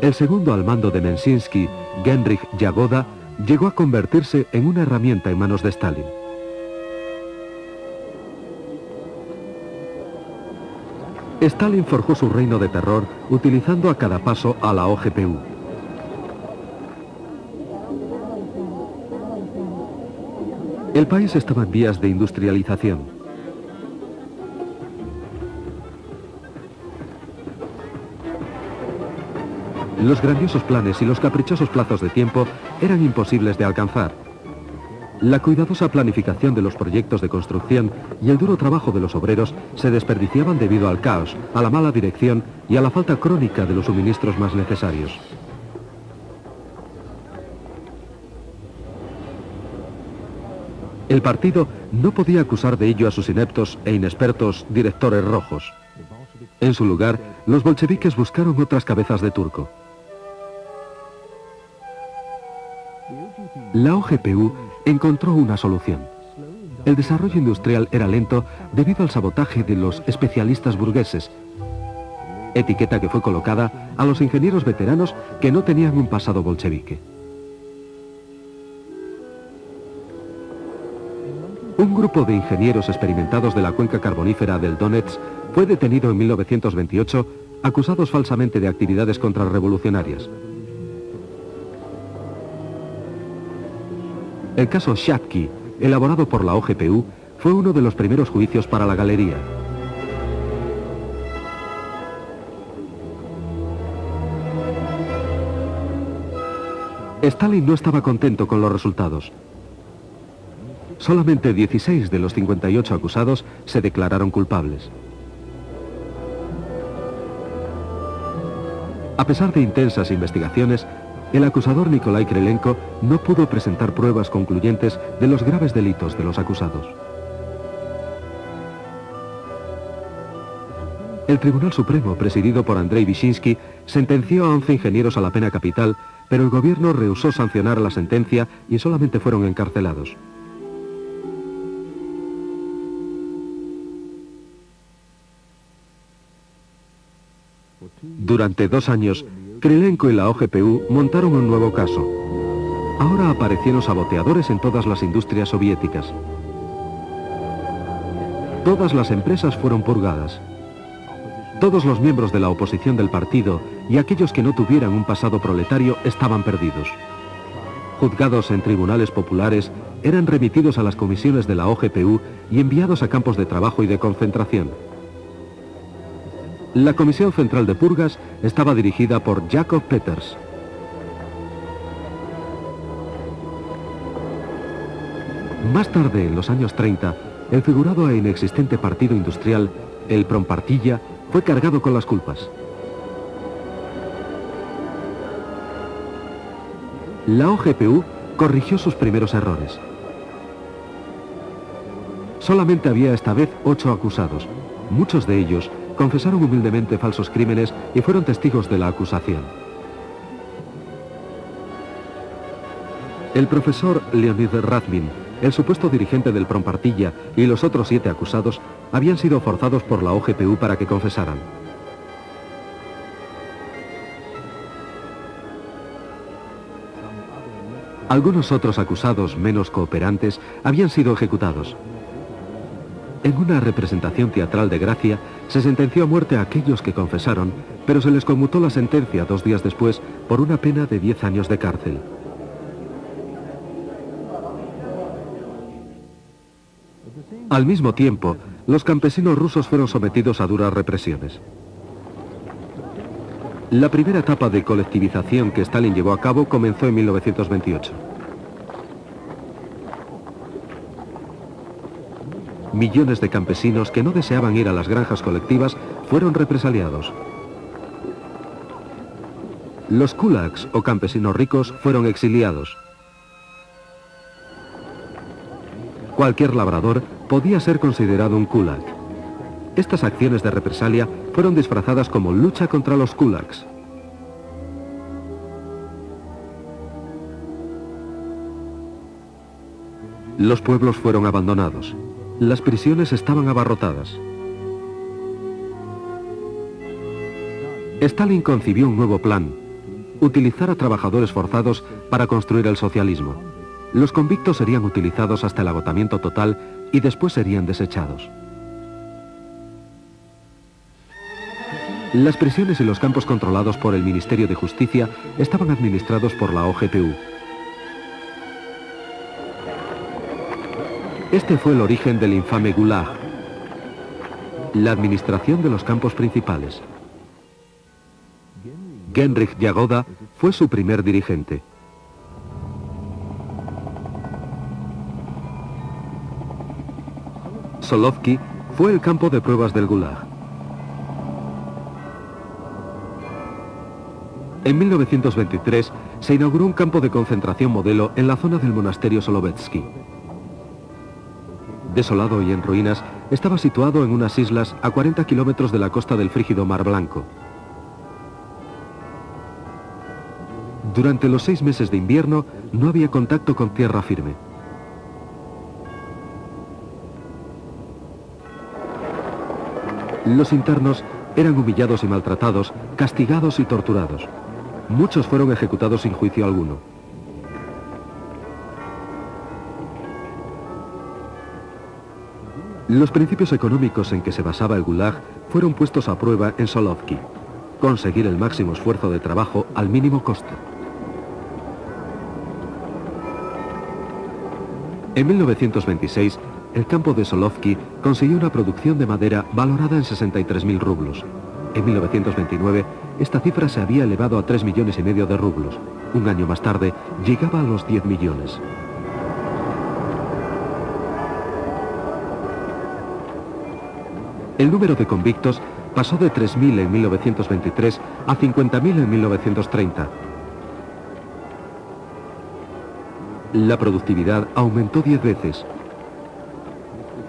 El segundo al mando de Meszynski, Genrikh Yagoda, llegó a convertirse en una herramienta en manos de Stalin. Stalin forjó su reino de terror utilizando a cada paso a la OGPU. El país estaba en vías de industrialización. Los grandiosos planes y los caprichosos plazos de tiempo eran imposibles de alcanzar. La cuidadosa planificación de los proyectos de construcción y el duro trabajo de los obreros se desperdiciaban debido al caos, a la mala dirección y a la falta crónica de los suministros más necesarios. El partido no podía acusar de ello a sus ineptos e inexpertos directores rojos. En su lugar, los bolcheviques buscaron otras cabezas de turco. La OGPU encontró una solución. El desarrollo industrial era lento debido al sabotaje de los especialistas burgueses, etiqueta que fue colocada a los ingenieros veteranos que no tenían un pasado bolchevique. Un grupo de ingenieros experimentados de la cuenca carbonífera del Donets fue detenido en 1928, acusados falsamente de actividades contrarrevolucionarias. El caso Shatki, elaborado por la OGPU, fue uno de los primeros juicios para la galería. Stalin no estaba contento con los resultados. Solamente 16 de los 58 acusados se declararon culpables. A pesar de intensas investigaciones, el acusador Nikolai Krylenko no pudo presentar pruebas concluyentes de los graves delitos de los acusados. El Tribunal Supremo, presidido por Andrei Vyshinsky, sentenció a 11 ingenieros a la pena capital, pero el gobierno rehusó sancionar la sentencia y solamente fueron encarcelados. Durante 2 años, Krylenko y la OGPU montaron un nuevo caso. Ahora aparecieron saboteadores en todas las industrias soviéticas. Todas las empresas fueron purgadas. Todos los miembros de la oposición del partido y aquellos que no tuvieran un pasado proletario estaban perdidos. Juzgados en tribunales populares, eran remitidos a las comisiones de la OGPU y enviados a campos de trabajo y de concentración. La Comisión Central de Purgas estaba dirigida por Jakob Peters. Más tarde, en los años 30, el figurado e inexistente partido industrial, el Prompartilla, fue cargado con las culpas. La OGPU corrigió sus primeros errores. Solamente había esta vez 8 acusados. Muchos de ellos confesaron humildemente falsos crímenes y fueron testigos de la acusación. El profesor Leonid Radmin, el supuesto dirigente del Prompartilla, y los otros 7 acusados habían sido forzados por la OGPU para que confesaran. Algunos otros acusados menos cooperantes habían sido ejecutados. En una representación teatral de Gracia, se sentenció a muerte a aquellos que confesaron, pero se les conmutó la sentencia 2 días después por una pena de 10 años de cárcel. Al mismo tiempo, los campesinos rusos fueron sometidos a duras represiones. La primera etapa de colectivización que Stalin llevó a cabo comenzó en 1928. Millones de campesinos que no deseaban ir a las granjas colectivas fueron represaliados. Los kulaks, o campesinos ricos, fueron exiliados. Cualquier labrador podía ser considerado un kulak. Estas acciones de represalia fueron disfrazadas como lucha contra los kulaks. Los pueblos fueron abandonados. Las prisiones estaban abarrotadas. Stalin concibió un nuevo plan: utilizar a trabajadores forzados para construir el socialismo. Los convictos serían utilizados hasta el agotamiento total y después serían desechados. Las prisiones y los campos controlados por el Ministerio de Justicia estaban administrados por la OGPU. Este fue el origen del infame Gulag, la administración de los campos principales. Genrikh Yagoda fue su primer dirigente. Solovki fue el campo de pruebas del Gulag. En 1923 se inauguró un campo de concentración modelo en la zona del monasterio Solovetsky. Desolado y en ruinas, estaba situado en unas islas a 40 kilómetros de la costa del frígido Mar Blanco. Durante los 6 meses de invierno no había contacto con tierra firme. Los internos eran humillados y maltratados, castigados y torturados. Muchos fueron ejecutados sin juicio alguno. Los principios económicos en que se basaba el Gulag fueron puestos a prueba en Solovki: conseguir el máximo esfuerzo de trabajo al mínimo costo. En 1926, el campo de Solovki consiguió una producción de madera valorada en 63.000 rublos. En 1929, esta cifra se había elevado a 3,5 millones de rublos. Un año más tarde, llegaba a los 10 millones. El número de convictos pasó de 3.000 en 1923 a 50.000 en 1930. La productividad aumentó 10 veces.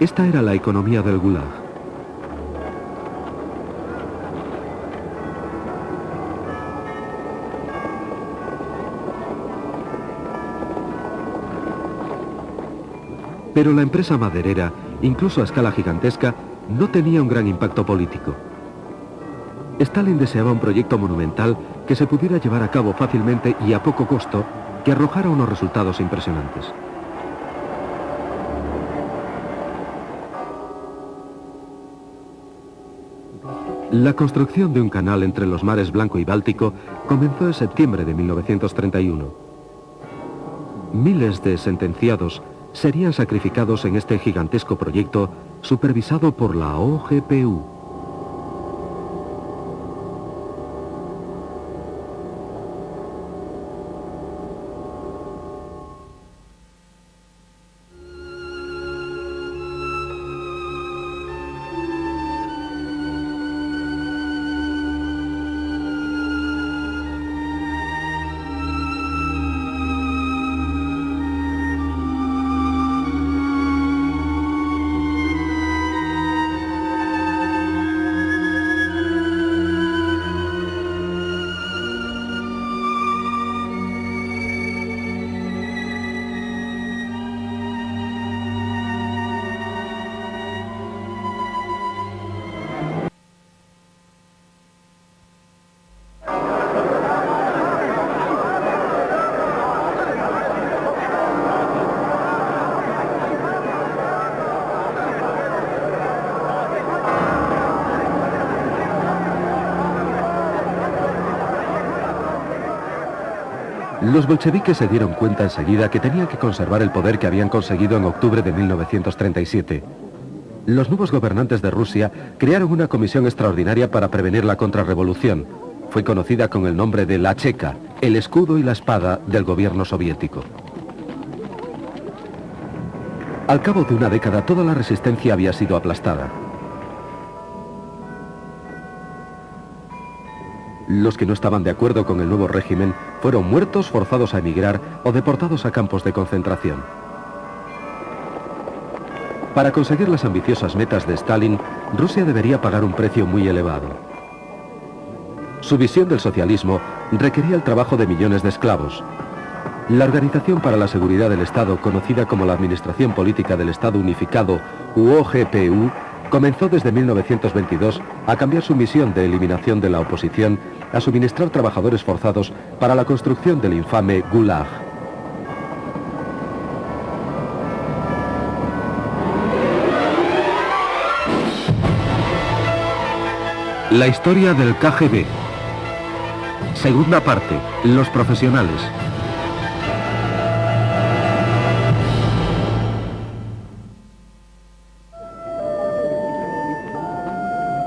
Esta era la economía del Gulag. Pero la empresa maderera, incluso a escala gigantesca, no tenía un gran impacto político. Stalin deseaba un proyecto monumental que se pudiera llevar a cabo fácilmente y a poco costo, que arrojara unos resultados impresionantes. La construcción de un canal entre los mares Blanco y Báltico comenzó en septiembre de 1931. Miles de sentenciados serían sacrificados en este gigantesco proyecto supervisado por la OGPU. Los bolcheviques se dieron cuenta enseguida que tenían que conservar el poder que habían conseguido en octubre de 1937. Los nuevos gobernantes de Rusia crearon una comisión extraordinaria para prevenir la contrarrevolución. Fue conocida con el nombre de la Checa, el escudo y la espada del gobierno soviético. Al cabo de una década, toda la resistencia había sido aplastada. Los que no estaban de acuerdo con el nuevo régimen fueron muertos, forzados a emigrar o deportados a campos de concentración. Para conseguir las ambiciosas metas de Stalin, Rusia debería pagar un precio muy elevado. Su visión del socialismo requería el trabajo de millones de esclavos. La Organización para la Seguridad del Estado, conocida como la Administración Política del Estado Unificado, OGPU, comenzó desde 1922 a cambiar su misión de eliminación de la oposición a suministrar trabajadores forzados para la construcción del infame Gulag. La historia del KGB. Segunda parte, los profesionales.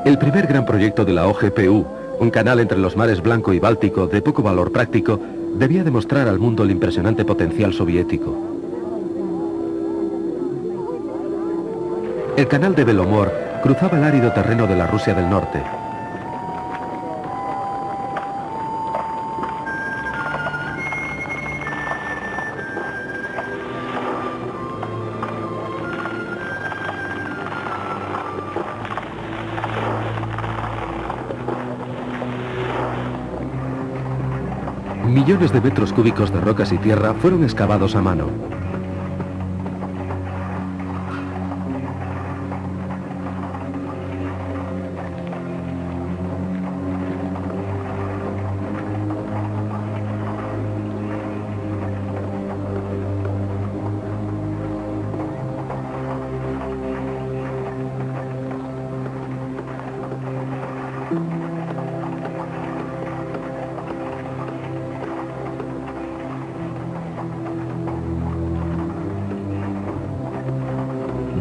El primer gran proyecto de la OGPU, un canal entre los mares Blanco y Báltico de poco valor práctico, debía demostrar al mundo el impresionante potencial soviético. El canal de Belomor cruzaba el árido terreno de la Rusia del Norte. Millones de metros cúbicos de rocas y tierra fueron excavados a mano.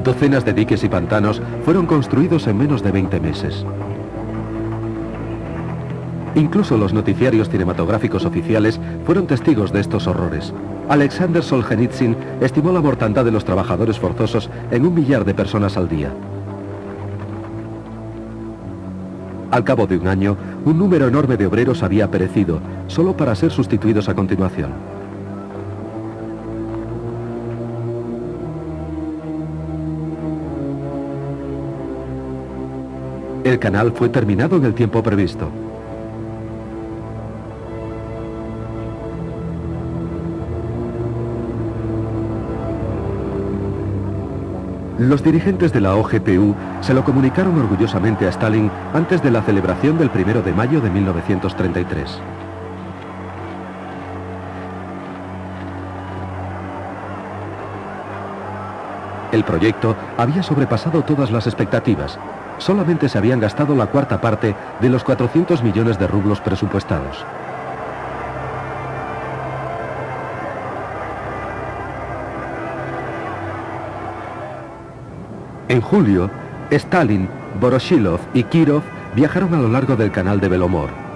Docenas de diques y pantanos fueron construidos en menos de 20 meses. Incluso los noticiarios cinematográficos oficiales fueron testigos de estos horrores. Alexander Solzhenitsyn estimó la mortandad de los trabajadores forzosos en 1 millar de personas al día. Al cabo de un año, un número enorme de obreros había perecido, solo para ser sustituidos a continuación. El canal fue terminado en el tiempo previsto. Los dirigentes de la OGPU se lo comunicaron orgullosamente a Stalin antes de la celebración del 1 de mayo de 1933. El proyecto había sobrepasado todas las expectativas. Solamente se habían gastado la cuarta parte de los 400 millones de rublos presupuestados. En julio, Stalin, Voroshilov y Kirov viajaron a lo largo del canal de Belomor.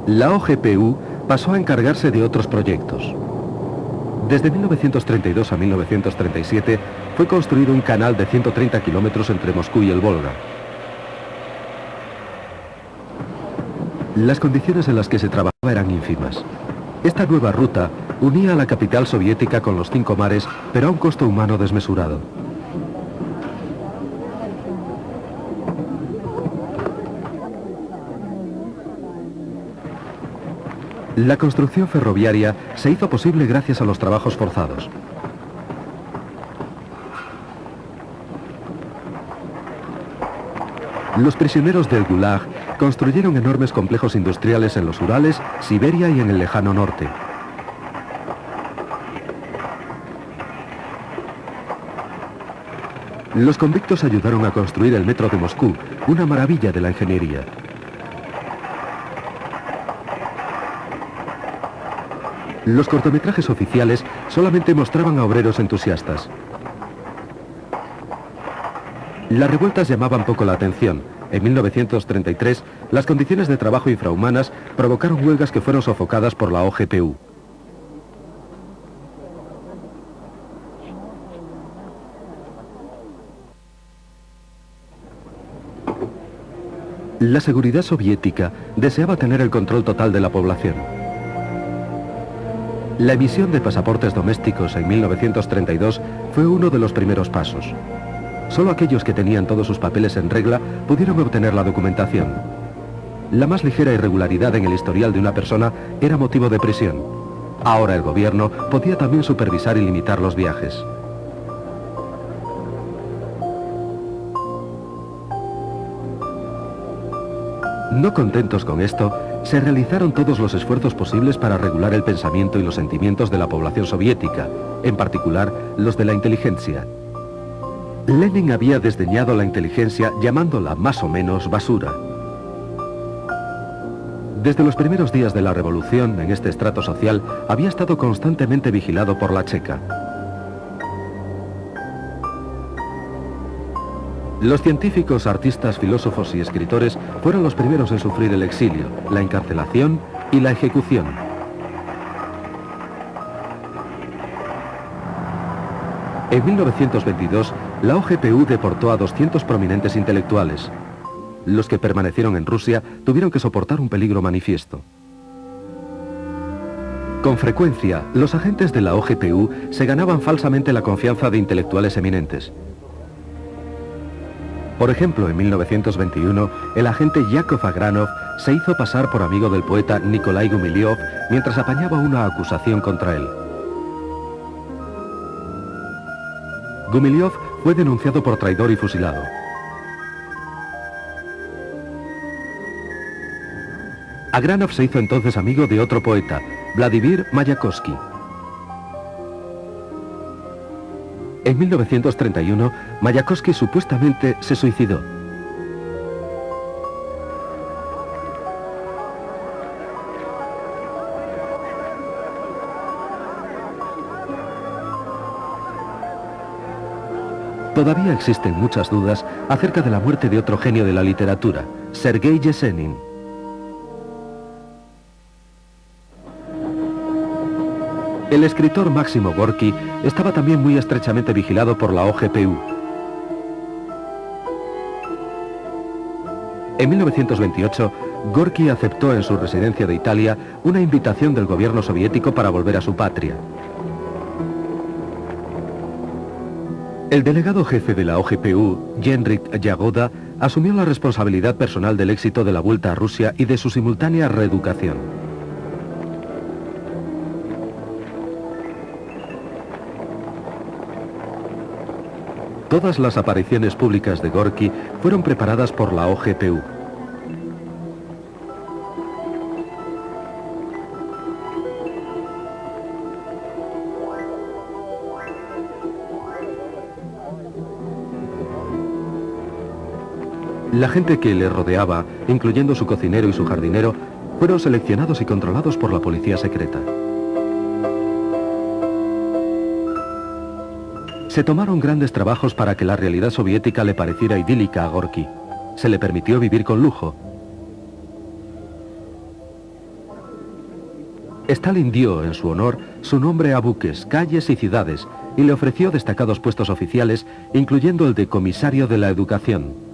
La OGPU pasó a encargarse de otros proyectos. Desde 1932 a 1937 fue construido un canal de 130 kilómetros entre Moscú y el Volga. Las condiciones en las que se trabajaba eran ínfimas. Esta nueva ruta unía a la capital soviética con los 5 mares, pero a un costo humano desmesurado. La construcción ferroviaria se hizo posible gracias a los trabajos forzados. Los prisioneros del Gulag construyeron enormes complejos industriales en los Urales, Siberia y en el lejano norte. Los convictos ayudaron a construir el metro de Moscú, una maravilla de la ingeniería. Los cortometrajes oficiales solamente mostraban a obreros entusiastas. Las revueltas llamaban poco la atención. En 1933, las condiciones de trabajo infrahumanas provocaron huelgas que fueron sofocadas por la OGPU. La seguridad soviética deseaba tener el control total de la población. La emisión de pasaportes domésticos en 1932 fue uno de los primeros pasos. Solo aquellos que tenían todos sus papeles en regla pudieron obtener la documentación. La más ligera irregularidad en el historial de una persona era motivo de prisión. Ahora el gobierno podía también supervisar y limitar los viajes. No contentos con esto, se realizaron todos los esfuerzos posibles para regular el pensamiento y los sentimientos de la población soviética, en particular los de la inteligencia. Lenin había desdeñado la inteligencia llamándola más o menos basura. Desde los primeros días de la revolución, en este estrato social, había estado constantemente vigilado por la Checa. Los científicos, artistas, filósofos y escritores fueron los primeros en sufrir el exilio, la encarcelación y la ejecución. En 1922, la OGPU deportó a 200 prominentes intelectuales. Los que permanecieron en Rusia tuvieron que soportar un peligro manifiesto. Con frecuencia, los agentes de la OGPU se ganaban falsamente la confianza de intelectuales eminentes. Por ejemplo, en 1921, el agente Yakov Agranov se hizo pasar por amigo del poeta Nikolai Gumilyov mientras apañaba una acusación contra él. Gumilyov fue denunciado por traidor y fusilado. Agranov se hizo entonces amigo de otro poeta, Vladimir Mayakovsky. En 1931, Mayakovsky supuestamente se suicidó. Todavía existen muchas dudas acerca de la muerte de otro genio de la literatura, Sergei Yesenin. El escritor Máximo Gorki estaba también muy estrechamente vigilado por la OGPU. En 1928, Gorki aceptó en su residencia de Italia una invitación del gobierno soviético para volver a su patria. El delegado jefe de la OGPU, Henryk Jagoda, asumió la responsabilidad personal del éxito de la vuelta a Rusia y de su simultánea reeducación. Todas las apariciones públicas de Gorki fueron preparadas por la OGPU. La gente que le rodeaba, incluyendo su cocinero y su jardinero, fueron seleccionados y controlados por la policía secreta. Se tomaron grandes trabajos para que la realidad soviética le pareciera idílica a Gorki. Se le permitió vivir con lujo. Stalin dio, en su honor, su nombre a buques, calles y ciudades, y le ofreció destacados puestos oficiales, incluyendo el de comisario de la educación.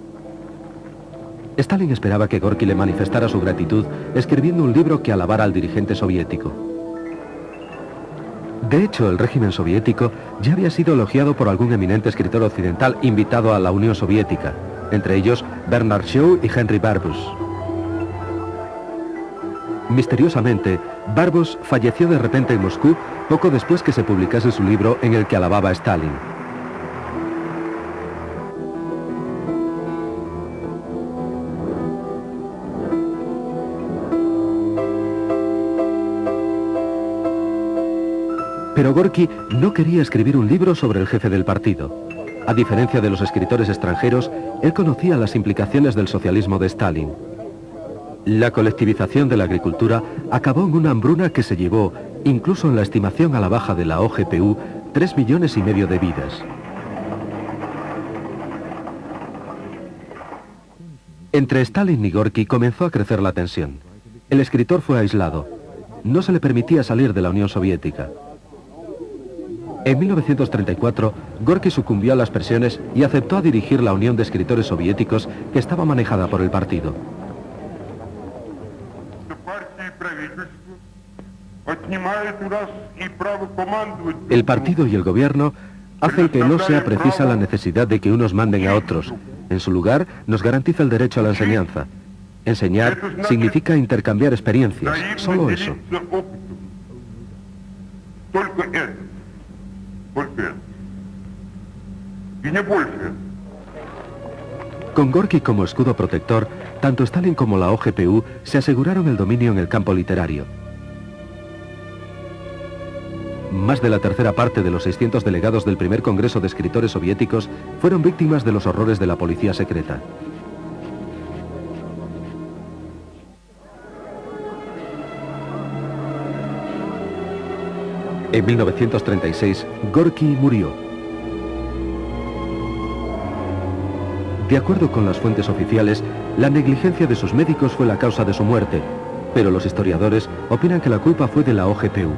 Stalin esperaba que Gorki le manifestara su gratitud escribiendo un libro que alabara al dirigente soviético. De hecho, el régimen soviético ya había sido elogiado por algún eminente escritor occidental invitado a la Unión Soviética, entre ellos Bernard Shaw y Henry Barbus. Misteriosamente, Barbus falleció de repente en Moscú poco después que se publicase su libro en el que alababa a Stalin. Pero Gorki no quería escribir un libro sobre el jefe del partido. A diferencia de los escritores extranjeros, él conocía las implicaciones del socialismo de Stalin. La colectivización de la agricultura acabó en una hambruna que se llevó, incluso en la estimación a la baja de la OGPU, 3,5 millones de vidas. Entre Stalin y Gorki comenzó a crecer la tensión. El escritor fue aislado. No se le permitía salir de la Unión Soviética. En 1934, Gorki sucumbió a las presiones y aceptó a dirigir la Unión de Escritores Soviéticos, que estaba manejada por el partido. El partido y el gobierno hacen que no sea precisa la necesidad de que unos manden a otros. En su lugar, nos garantiza el derecho a la enseñanza. Enseñar significa intercambiar experiencias, solo eso. Con Gorki como escudo protector, tanto Stalin como la OGPU se aseguraron el dominio en el campo literario. Más de la tercera parte de los 600 delegados del primer Congreso de Escritores Soviéticos fueron víctimas de los horrores de la policía secreta. En 1936, Gorki murió. De acuerdo con las fuentes oficiales, la negligencia de sus médicos fue la causa de su muerte, pero los historiadores opinan que la culpa fue de la OGPU.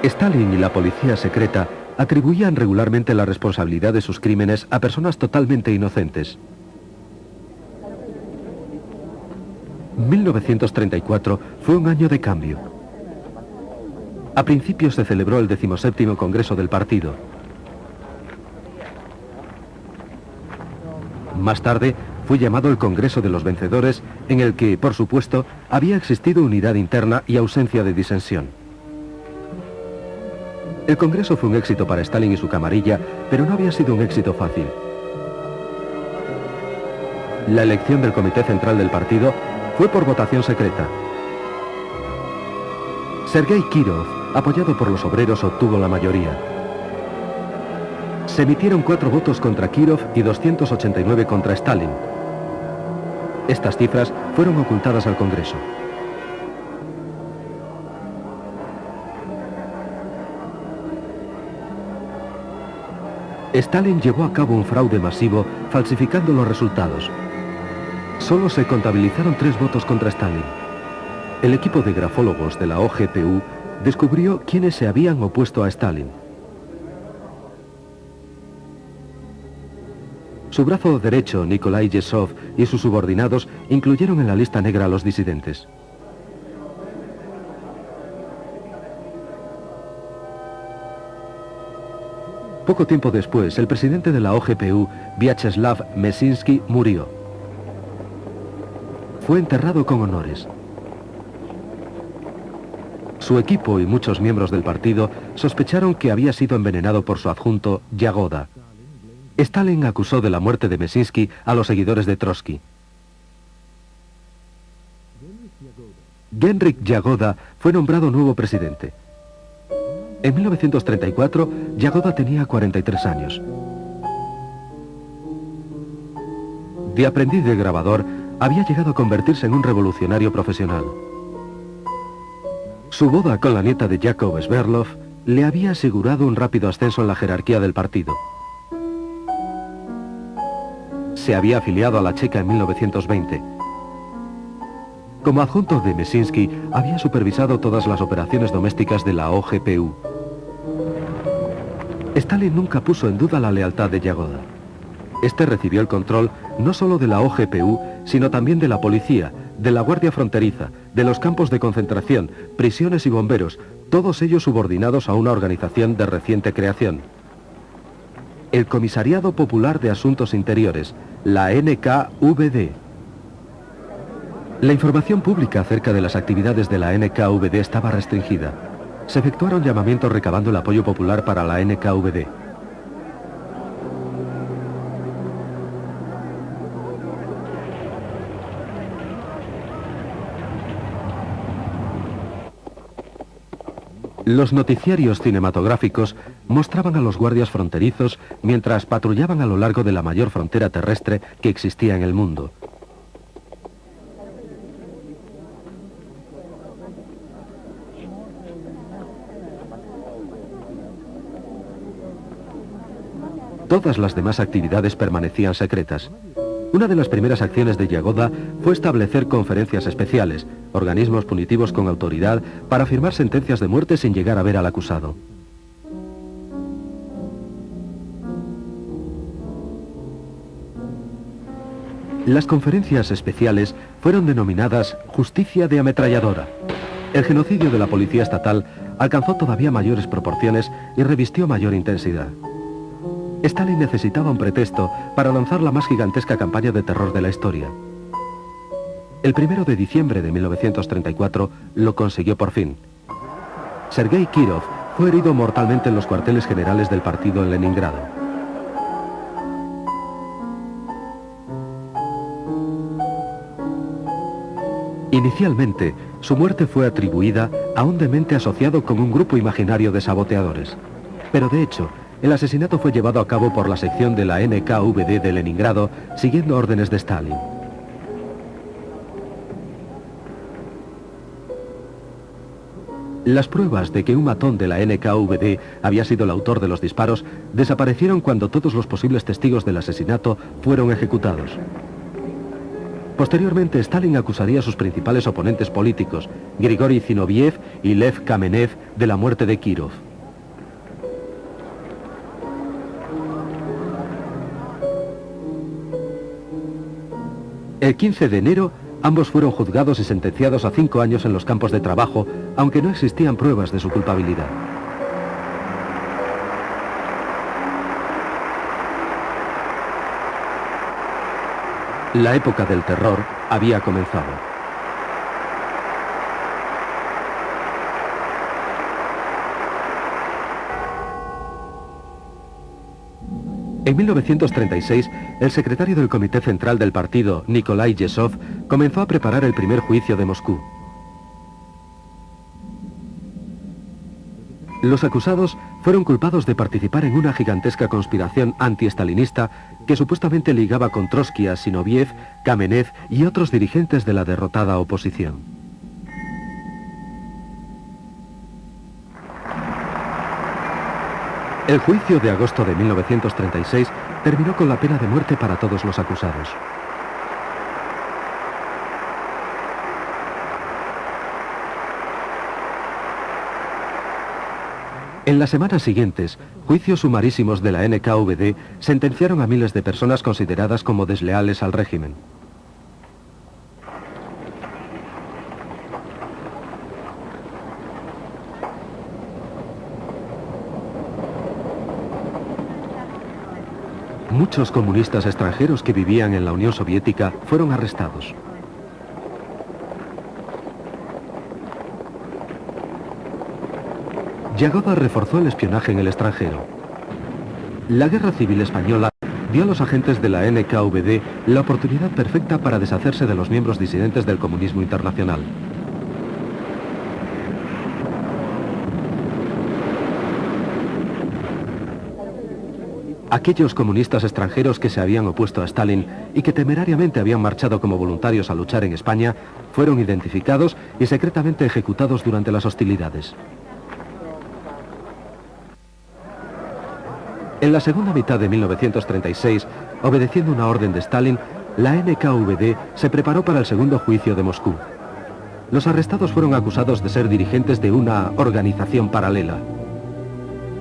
Stalin y la policía secreta atribuían regularmente la responsabilidad de sus crímenes a personas totalmente inocentes. 1934 fue un año de cambio. A principios se celebró el 17º Congreso del partido. Más tarde fue llamado el Congreso de los Vencedores, en el que, por supuesto, había existido unidad interna y ausencia de disensión. El Congreso fue un éxito para Stalin y su camarilla, pero no había sido un éxito fácil. La elección del Comité Central del partido fue por votación secreta. Sergei Kirov, apoyado por los obreros, obtuvo la mayoría. Se emitieron 4 votos contra Kirov y 289 contra Stalin. Estas cifras fueron ocultadas al Congreso. Stalin llevó a cabo un fraude masivo falsificando los resultados. Solo se contabilizaron 3 votos contra Stalin. El equipo de grafólogos de la OGPU descubrió quiénes se habían opuesto a Stalin. Su brazo derecho, Nikolai Yezhov, y sus subordinados incluyeron en la lista negra a los disidentes. Poco tiempo después, el presidente de la OGPU, Vyacheslav Mesinsky, murió. Fue enterrado con honores. Su equipo y muchos miembros del partido sospecharon que había sido envenenado por su adjunto, Yagoda. Stalin acusó de la muerte de Mesinsky a los seguidores de Trotsky. Genrikh Yagoda fue nombrado nuevo presidente. En 1934, Yagoda tenía 43 años. De aprendiz de grabador, había llegado a convertirse en un revolucionario profesional. Su boda con la nieta de Yakov Sverdlov le había asegurado un rápido ascenso en la jerarquía del partido. Se había afiliado a la Checa en 1920. Como adjunto de Mesinsky, había supervisado todas las operaciones domésticas de la OGPU. Stalin nunca puso en duda la lealtad de Yagoda. Este recibió el control no solo de la OGPU, sino también de la policía, de la Guardia Fronteriza, de los campos de concentración, prisiones y bomberos, todos ellos subordinados a una organización de reciente creación. El Comisariado Popular de Asuntos Interiores, la NKVD. La información pública acerca de las actividades de la NKVD estaba restringida. Se efectuaron llamamientos recabando el apoyo popular para la NKVD. Los noticiarios cinematográficos mostraban a los guardias fronterizos mientras patrullaban a lo largo de la mayor frontera terrestre que existía en el mundo. Todas las demás actividades permanecían secretas. Una de las primeras acciones de Yagoda fue establecer conferencias especiales, organismos punitivos con autoridad para firmar sentencias de muerte sin llegar a ver al acusado. Las conferencias especiales fueron denominadas justicia de ametralladora. El genocidio de la policía estatal alcanzó todavía mayores proporciones y revistió mayor intensidad. Stalin necesitaba un pretexto para lanzar la más gigantesca campaña de terror de la historia. El 1 de diciembre de 1934 lo consiguió por fin. Sergei Kirov fue herido mortalmente en los cuarteles generales del partido en Leningrado. Inicialmente, su muerte fue atribuida a un demente asociado con un grupo imaginario de saboteadores. Pero de hecho, el asesinato fue llevado a cabo por la sección de la NKVD de Leningrado, siguiendo órdenes de Stalin. Las pruebas de que un matón de la NKVD había sido el autor de los disparos desaparecieron cuando todos los posibles testigos del asesinato fueron ejecutados. Posteriormente, Stalin acusaría a sus principales oponentes políticos, Grigori Zinoviev y Lev Kamenev, de la muerte de Kirov. El 15 de enero, ambos fueron juzgados y sentenciados a 5 años en los campos de trabajo, aunque no existían pruebas de su culpabilidad. La época del terror había comenzado. En 1936, el secretario del Comité Central del partido, Nikolai Yezhov, comenzó a preparar el primer juicio de Moscú. Los acusados fueron culpados de participar en una gigantesca conspiración anti-estalinista que supuestamente ligaba con Trotsky a Zinoviev, Kamenev y otros dirigentes de la derrotada oposición. El juicio de agosto de 1936 terminó con la pena de muerte para todos los acusados. En las semanas siguientes, juicios sumarísimos de la NKVD sentenciaron a miles de personas consideradas como desleales al régimen. Muchos comunistas extranjeros que vivían en la Unión Soviética fueron arrestados. Yagoda reforzó el espionaje en el extranjero. La Guerra Civil Española dio a los agentes de la NKVD la oportunidad perfecta para deshacerse de los miembros disidentes del comunismo internacional. Aquellos comunistas extranjeros que se habían opuesto a Stalin y que temerariamente habían marchado como voluntarios a luchar en España fueron identificados y secretamente ejecutados durante las hostilidades. En la segunda mitad de 1936, obedeciendo una orden de Stalin, la NKVD se preparó para el segundo juicio de Moscú. Los arrestados fueron acusados de ser dirigentes de una organización paralela.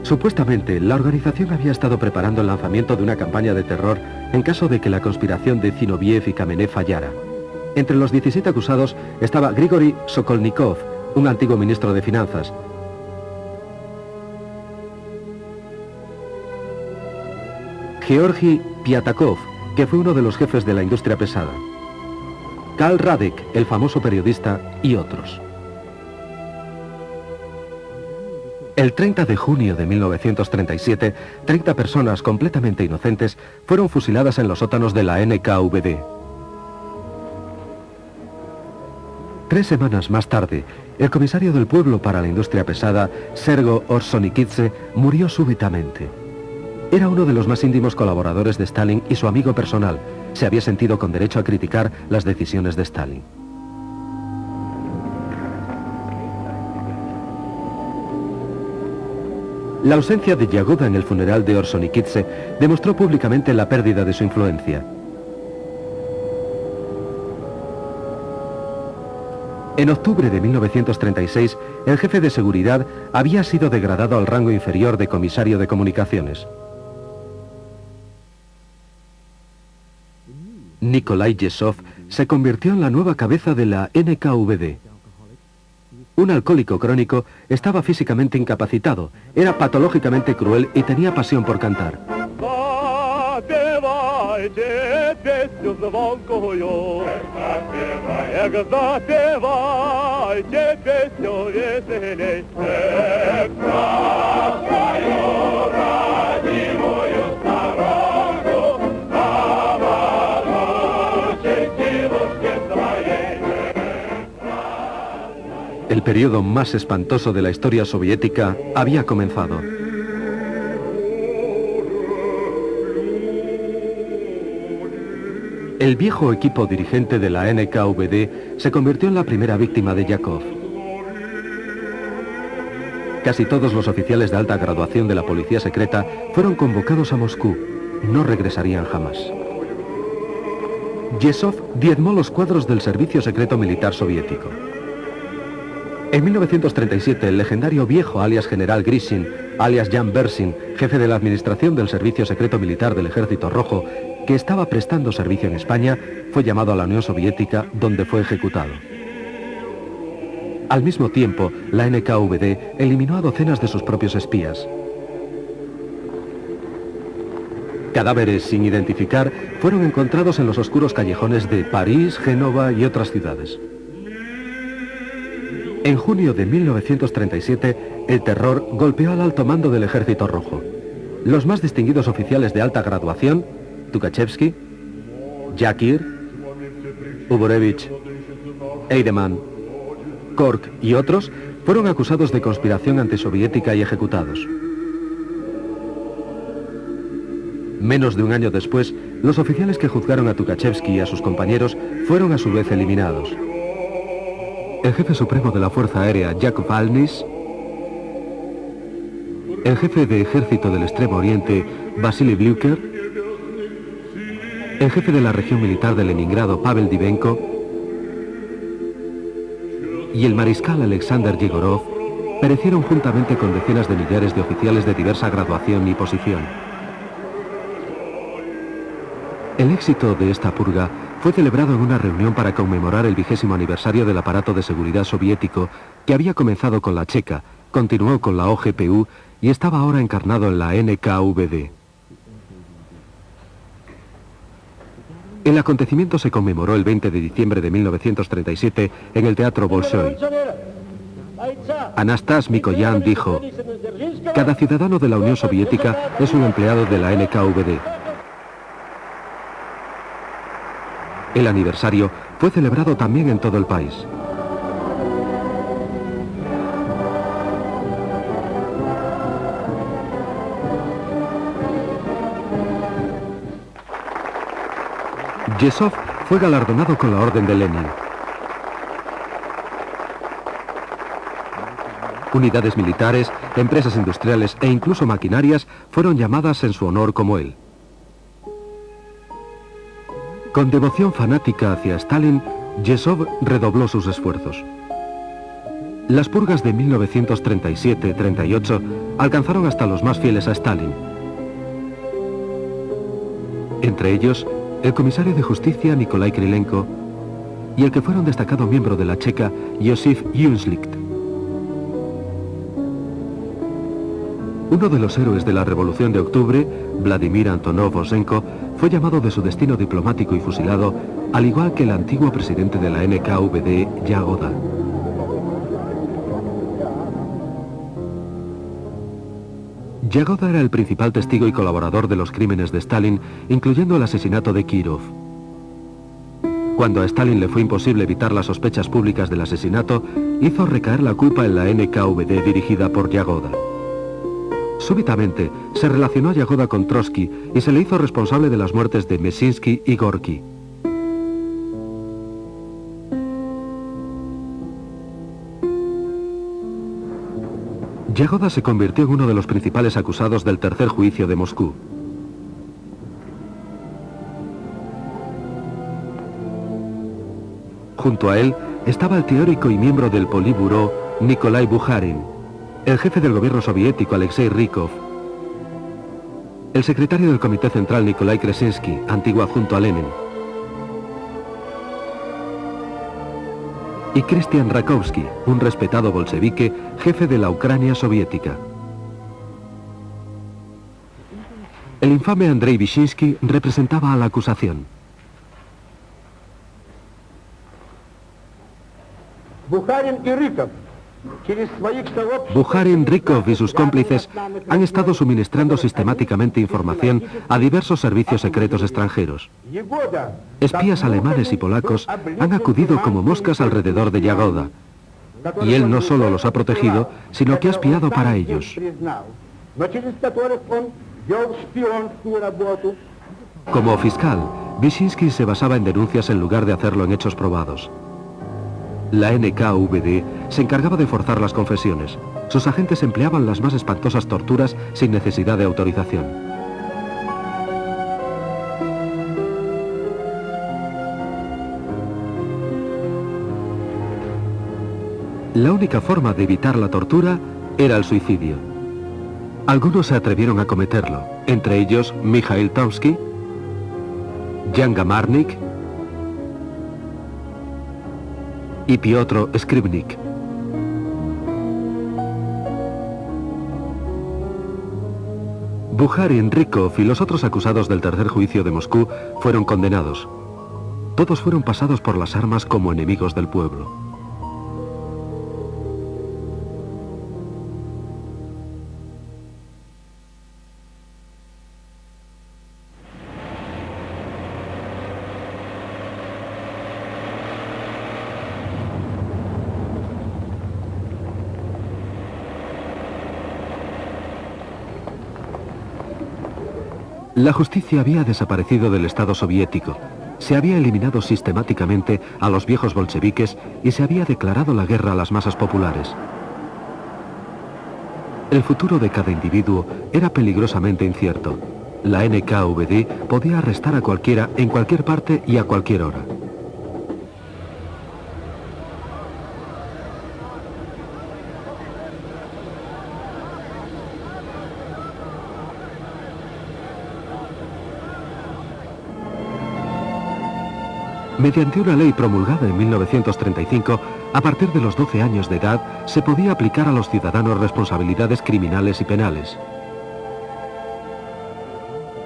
Supuestamente, la organización había estado preparando el lanzamiento de una campaña de terror en caso de que la conspiración de Zinoviev y Kamenev fallara. Entre los 17 acusados estaba Grigori Sokolnikov, un antiguo ministro de Finanzas. Georgi Piatakov, que fue uno de los jefes de la industria pesada. Karl Radek, el famoso periodista, y otros. El 30 de junio de 1937, 30 personas completamente inocentes fueron fusiladas en los sótanos de la NKVD. 3 semanas más tarde, el comisario del pueblo para la industria pesada, Sergo Orsonikidze, murió súbitamente. Era uno de los más íntimos colaboradores de Stalin y su amigo personal. Se había sentido con derecho a criticar las decisiones de Stalin. La ausencia de Yagoda en el funeral de Orsonikidze demostró públicamente la pérdida de su influencia. En octubre de 1936, el jefe de seguridad había sido degradado al rango inferior de comisario de comunicaciones. Nikolai Yesov se convirtió en la nueva cabeza de la NKVD. Un alcohólico crónico estaba físicamente incapacitado, era patológicamente cruel y tenía pasión por cantar. El periodo más espantoso de la historia soviética había comenzado. El viejo equipo dirigente de la NKVD se convirtió en la primera víctima de Yakov. Casi todos los oficiales de alta graduación de la policía secreta fueron convocados a Moscú. No regresarían jamás. Yesov diezmó los cuadros del servicio secreto militar soviético. En 1937, el legendario viejo alias general Grishin, alias Jan Bersin, jefe de la administración del Servicio Secreto Militar del Ejército Rojo, que estaba prestando servicio en España, fue llamado a la Unión Soviética, donde fue ejecutado. Al mismo tiempo, la NKVD eliminó a docenas de sus propios espías. Cadáveres sin identificar fueron encontrados en los oscuros callejones de París, Génova y otras ciudades. En junio de 1937, el terror golpeó al alto mando del Ejército Rojo. Los más distinguidos oficiales de alta graduación, Tukhachevsky, Yakir, Uborevich, Eidemann, Kork y otros, fueron acusados de conspiración antisoviética y ejecutados. Menos de un año después, los oficiales que juzgaron a Tukhachevsky y a sus compañeros fueron a su vez eliminados. El jefe supremo de la Fuerza Aérea, Yakov Alnis, el jefe de ejército del Extremo Oriente, Vasily Blyuker, el jefe de la región militar de Leningrado, Pavel Divenko, y el mariscal Alexander Yegorov perecieron juntamente con decenas de millares de oficiales de diversa graduación y posición. El éxito de esta purga fue celebrado en una reunión para conmemorar el 20º aniversario del aparato de seguridad soviético que había comenzado con la Checa, continuó con la OGPU y estaba ahora encarnado en la NKVD. El acontecimiento se conmemoró el 20 de diciembre de 1937 en el Teatro Bolshoi. Anastas Mikoyan dijo: "Cada ciudadano de la Unión Soviética es un empleado de la NKVD". El aniversario fue celebrado también en todo el país. Yezhov fue galardonado con la Orden de Lenin. Unidades militares, empresas industriales e incluso maquinarias fueron llamadas en su honor como él. Con devoción fanática hacia Stalin, Yezhov redobló sus esfuerzos. Las purgas de 1937-38 alcanzaron hasta los más fieles a Stalin. Entre ellos, el comisario de justicia Nikolai Krylenko y el que fuera un destacado miembro de la Checa, Josif Jünslicht. Uno de los héroes de la Revolución de Octubre, Vladimir Antonov Osenko, fue llamado de su destino diplomático y fusilado, al igual que el antiguo presidente de la NKVD, Yagoda. Yagoda era el principal testigo y colaborador de los crímenes de Stalin, incluyendo el asesinato de Kirov. Cuando a Stalin le fue imposible evitar las sospechas públicas del asesinato, hizo recaer la culpa en la NKVD dirigida por Yagoda. Súbitamente, se relacionó a Yagoda con Trotsky y se le hizo responsable de las muertes de Mesinsky y Gorky. Yagoda se convirtió en uno de los principales acusados del tercer juicio de Moscú. Junto a él estaba el teórico y miembro del Politburó Nikolai Bukharin, el jefe del gobierno soviético Alexei Rykov, el secretario del Comité Central Nikolai Kresinsky, antiguo adjunto a Lenin, y Christian Rakovsky, un respetado bolchevique, jefe de la Ucrania soviética. El infame Andrei Vyshinsky representaba a la acusación. Bukharin, Rykov y sus cómplices han estado suministrando sistemáticamente información a diversos servicios secretos extranjeros. Espías alemanes y polacos han acudido como moscas alrededor de Yagoda, y él no solo los ha protegido, sino que ha espiado para ellos. Como fiscal, Vyshinsky se basaba en denuncias en lugar de hacerlo en hechos probados. La NKVD se encargaba de forzar las confesiones. Sus agentes empleaban las más espantosas torturas sin necesidad de autorización. La única forma de evitar la tortura era el suicidio. Algunos se atrevieron a cometerlo, entre ellos Mikhail Tomsky, Jan Gamarnik y Piotr Skripnik. Bukharin, Rykov y los otros acusados del tercer juicio de Moscú fueron condenados. Todos fueron pasados por las armas como enemigos del pueblo. La justicia había desaparecido del Estado soviético, se había eliminado sistemáticamente a los viejos bolcheviques y se había declarado la guerra a las masas populares. El futuro de cada individuo era peligrosamente incierto. La NKVD podía arrestar a cualquiera en cualquier parte y a cualquier hora. Mediante una ley promulgada en 1935, a partir de los 12 años de edad, se podía aplicar a los ciudadanos responsabilidades criminales y penales.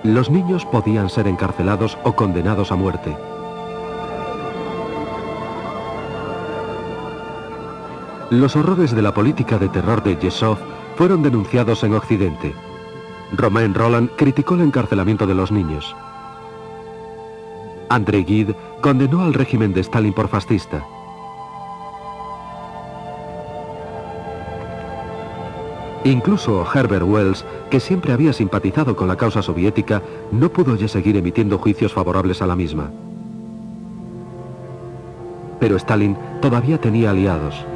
Los niños podían ser encarcelados o condenados a muerte. Los horrores de la política de terror de Yezhov fueron denunciados en Occidente. Romain Rolland criticó el encarcelamiento de los niños. André Gide condenó al régimen de Stalin por fascista. Incluso Herbert Wells, que siempre había simpatizado con la causa soviética, no pudo ya seguir emitiendo juicios favorables a la misma. Pero Stalin todavía tenía aliados.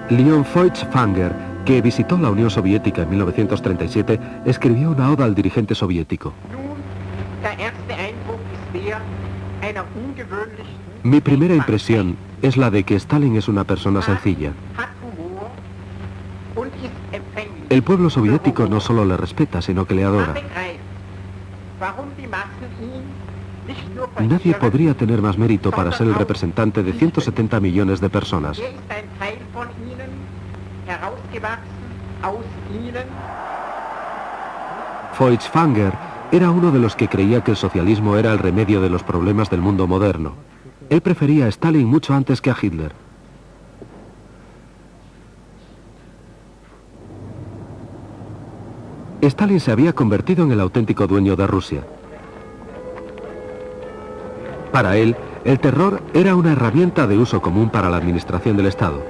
Leon Feuchtwanger, que visitó la Unión Soviética en 1937, escribió una oda al dirigente soviético. Mi primera impresión es la de que Stalin es una persona sencilla. El pueblo soviético no solo le respeta, sino que le adora. Nadie podría tener más mérito para ser el representante de 170 millones de personas. Feuchtwanger era uno de los que creía que el socialismo era el remedio de los problemas del mundo moderno. Él prefería a Stalin mucho antes que a Hitler. Stalin se había convertido en el auténtico dueño de Rusia. Para él, el terror era una herramienta de uso común para la administración del Estado.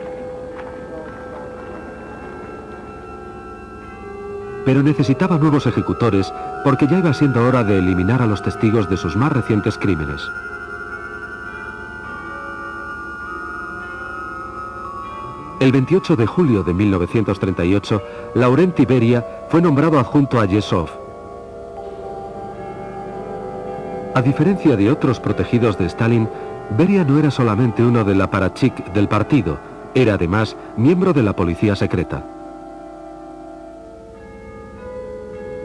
Pero necesitaba nuevos ejecutores porque ya iba siendo hora de eliminar a los testigos de sus más recientes crímenes. El 28 de julio de 1938, Laurenti Beria fue nombrado adjunto a Yezhov. A diferencia de otros protegidos de Stalin, Beria no era solamente uno del apparatchik del partido, era además miembro de la policía secreta.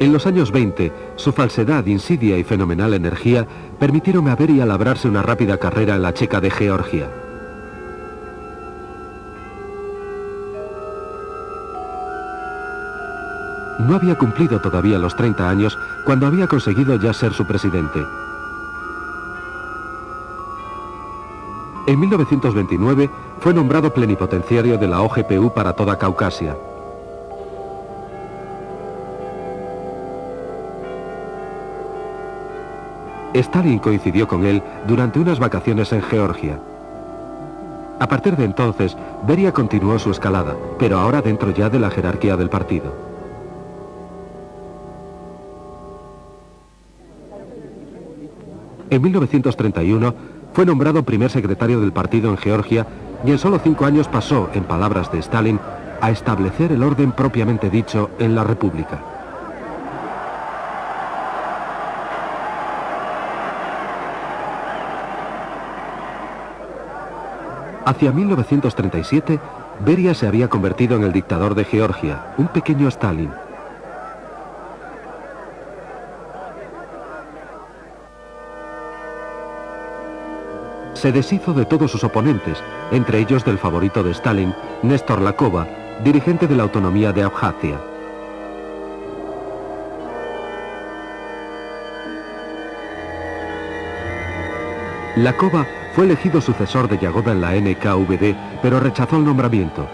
En los años 20, su falsedad, insidia y fenomenal energía permitieron a Beria labrarse una rápida carrera en la Checa de Georgia. No había cumplido todavía los 30 años cuando había conseguido ya ser su presidente. En 1929 fue nombrado plenipotenciario de la OGPU para toda Caucasia. Stalin coincidió con él durante unas vacaciones en Georgia. A partir de entonces, Beria continuó su escalada, pero ahora dentro ya de la jerarquía del partido. En 1931 fue nombrado primer secretario del partido en Georgia y en solo 5 años pasó, en palabras de Stalin, a establecer el orden propiamente dicho en la República. Hacia 1937, Beria se había convertido en el dictador de Georgia, un pequeño Stalin. Se deshizo de todos sus oponentes, entre ellos del favorito de Stalin, Néstor Lakova, dirigente de la autonomía de Abjasia. Lakova fue elegido sucesor de Yagoda en la NKVD, pero rechazó el nombramiento.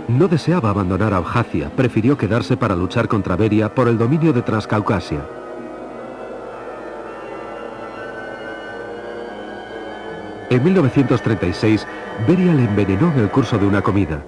No deseaba abandonar Abjasia, prefirió quedarse para luchar contra Beria por el dominio de Transcaucasia. En 1936, Beria le envenenó en el curso de una comida.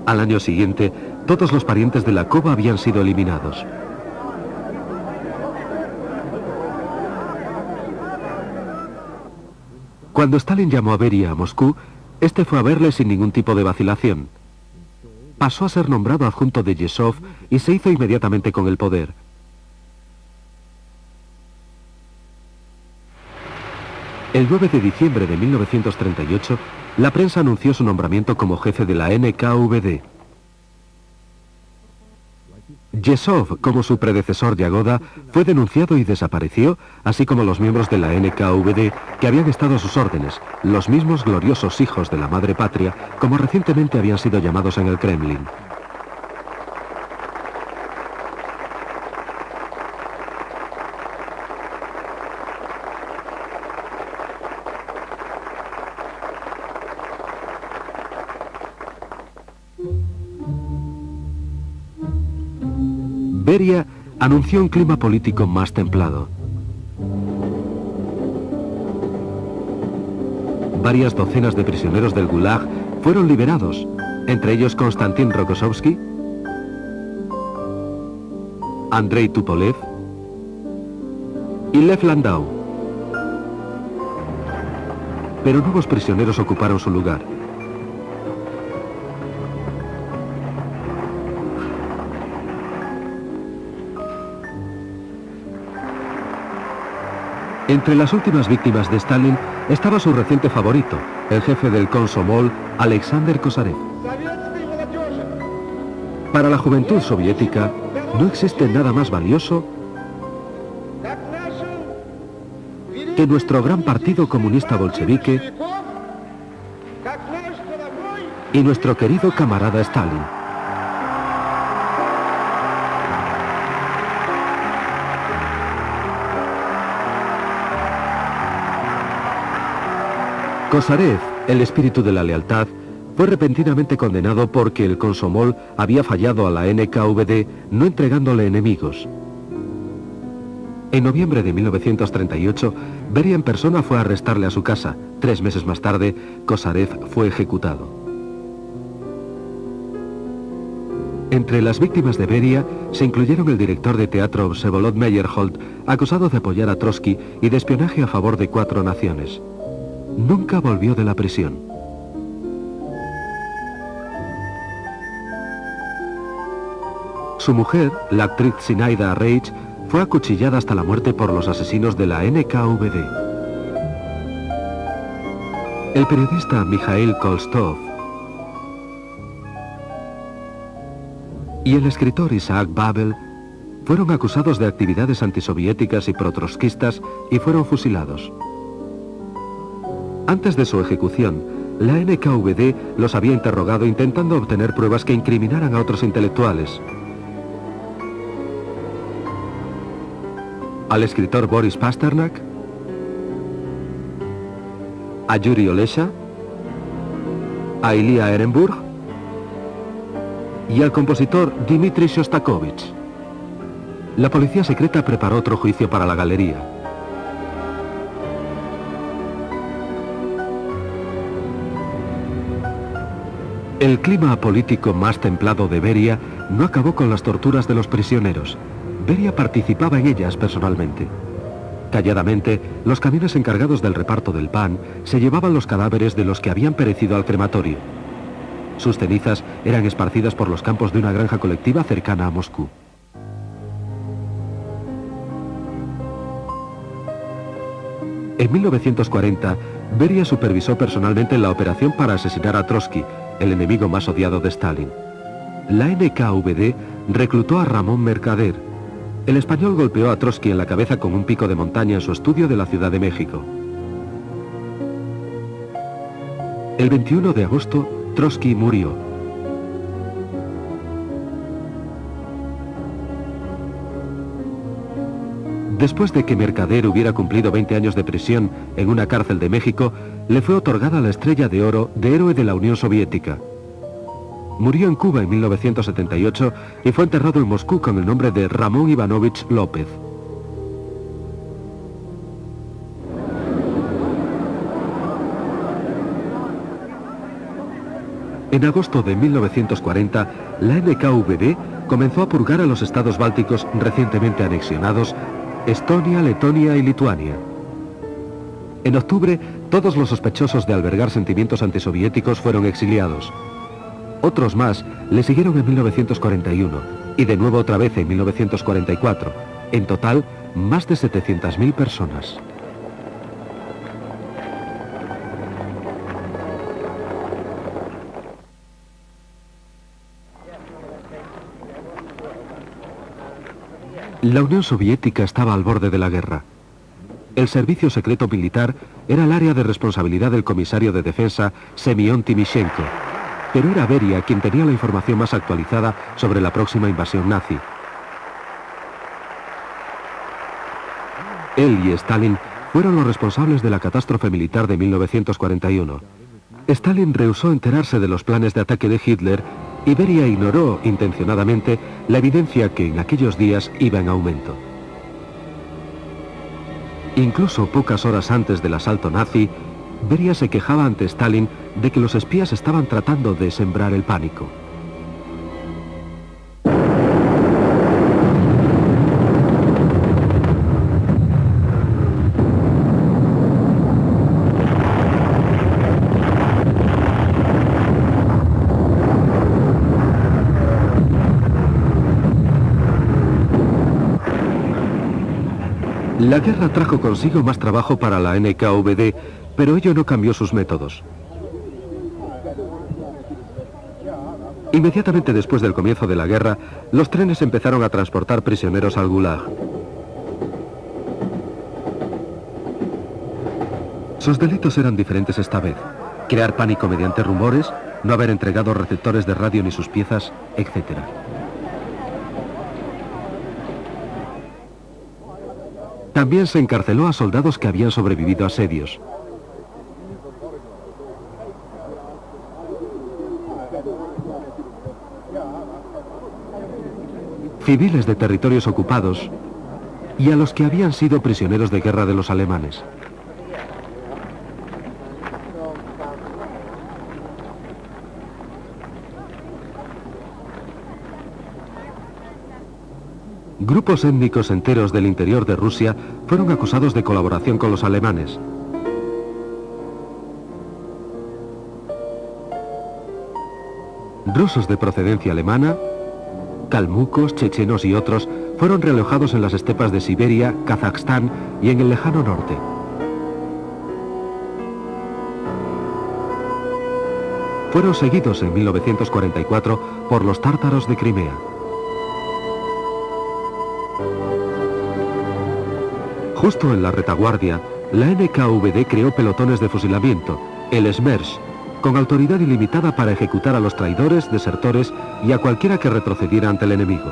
Al año siguiente, todos los parientes de Lakova habían sido eliminados. Cuando Stalin llamó a Beria a Moscú, este fue a verle sin ningún tipo de vacilación. Pasó a ser nombrado adjunto de Yezhov y se hizo inmediatamente con el poder. El 9 de diciembre de 1938, la prensa anunció su nombramiento como jefe de la NKVD. Yesov, como su predecesor Yagoda, fue denunciado y desapareció, así como los miembros de la NKVD que habían estado a sus órdenes, los mismos gloriosos hijos de la madre patria, como recientemente habían sido llamados en el Kremlin. Beria anunció un clima político más templado. Varias docenas de prisioneros del Gulag fueron liberados, entre ellos Konstantin Rokossovsky, Andrei Tupolev y Lev Landau. Pero nuevos prisioneros ocuparon su lugar. Entre las últimas víctimas de Stalin estaba su reciente favorito, el jefe del Komsomol, Alexander Kosarev. Para la juventud soviética, no existe nada más valioso que nuestro gran partido comunista bolchevique y nuestro querido camarada Stalin. Kosarev, el espíritu de la lealtad, fue repentinamente condenado porque el Komsomol había fallado a la NKVD no entregándole enemigos. En noviembre de 1938, Beria en persona fue a arrestarle a su casa. 3 meses más tarde, Kosarev fue ejecutado. Entre las víctimas de Beria se incluyeron el director de teatro Vsevolod Meyerhold, acusado de apoyar a Trotsky y de espionaje a favor de 4 naciones. Nunca volvió de la prisión. Su mujer, la actriz Zinaida Reich, fue acuchillada hasta la muerte por los asesinos de la NKVD. El periodista Mikhail Kolstov y el escritor Isaac Babel fueron acusados de actividades antisoviéticas y protrotskistas y fueron fusilados. Antes de su ejecución, la NKVD los había interrogado intentando obtener pruebas que incriminaran a otros intelectuales. Al escritor Boris Pasternak, a Yuri Olesha, a Ilya Ehrenburg y al compositor Dmitri Shostakovich. La policía secreta preparó otro juicio para la galería. El clima político más templado de Beria no acabó con las torturas de los prisioneros. Beria participaba en ellas personalmente. Calladamente, los camiones encargados del reparto del pan se llevaban los cadáveres de los que habían perecido al crematorio. Sus cenizas eran esparcidas por los campos de una granja colectiva cercana a Moscú. En 1940, Beria supervisó personalmente la operación para asesinar a Trotsky, el enemigo más odiado de Stalin. La NKVD reclutó a Ramón Mercader. El español golpeó a Trotsky en la cabeza con un pico de montaña en su estudio de la Ciudad de México. El 21 de agosto, Trotsky murió. Después de que Mercader hubiera cumplido 20 años de prisión en una cárcel de México, le fue otorgada la Estrella de Oro de Héroe de la Unión Soviética. Murió en Cuba en 1978 y fue enterrado en Moscú con el nombre de Ramón Ivanovich López. En agosto de 1940, la NKVD comenzó a purgar a los estados bálticos recientemente anexionados, Estonia, Letonia y Lituania. En octubre, todos los sospechosos de albergar sentimientos antisoviéticos fueron exiliados. Otros más le siguieron en 1941 y de nuevo otra vez en 1944. En total, más de 700.000 personas. La Unión Soviética estaba al borde de la guerra. El servicio secreto militar era el área de responsabilidad del comisario de defensa Semyon Timoshenko, pero era Beria quien tenía la información más actualizada sobre la próxima invasión nazi. Él y Stalin fueron los responsables de la catástrofe militar de 1941. Stalin rehusó enterarse de los planes de ataque de Hitler y Beria ignoró intencionadamente la evidencia que en aquellos días iba en aumento. Incluso pocas horas antes del asalto nazi, Beria se quejaba ante Stalin de que los espías estaban tratando de sembrar el pánico. La guerra trajo consigo más trabajo para la NKVD, pero ello no cambió sus métodos. Inmediatamente después del comienzo de la guerra, los trenes empezaron a transportar prisioneros al Gulag. Sus delitos eran diferentes esta vez: crear pánico mediante rumores, no haber entregado receptores de radio ni sus piezas, etc. También se encarceló a soldados que habían sobrevivido a asedios. Civiles de territorios ocupados y a los que habían sido prisioneros de guerra de los alemanes. Grupos étnicos enteros del interior de Rusia fueron acusados de colaboración con los alemanes. Rusos de procedencia alemana, calmucos, chechenos y otros fueron realojados en las estepas de Siberia, Kazajstán y en el lejano norte. Fueron seguidos en 1944 por los tártaros de Crimea. Justo en la retaguardia, la NKVD creó pelotones de fusilamiento, el Smersh, con autoridad ilimitada para ejecutar a los traidores, desertores y a cualquiera que retrocediera ante el enemigo.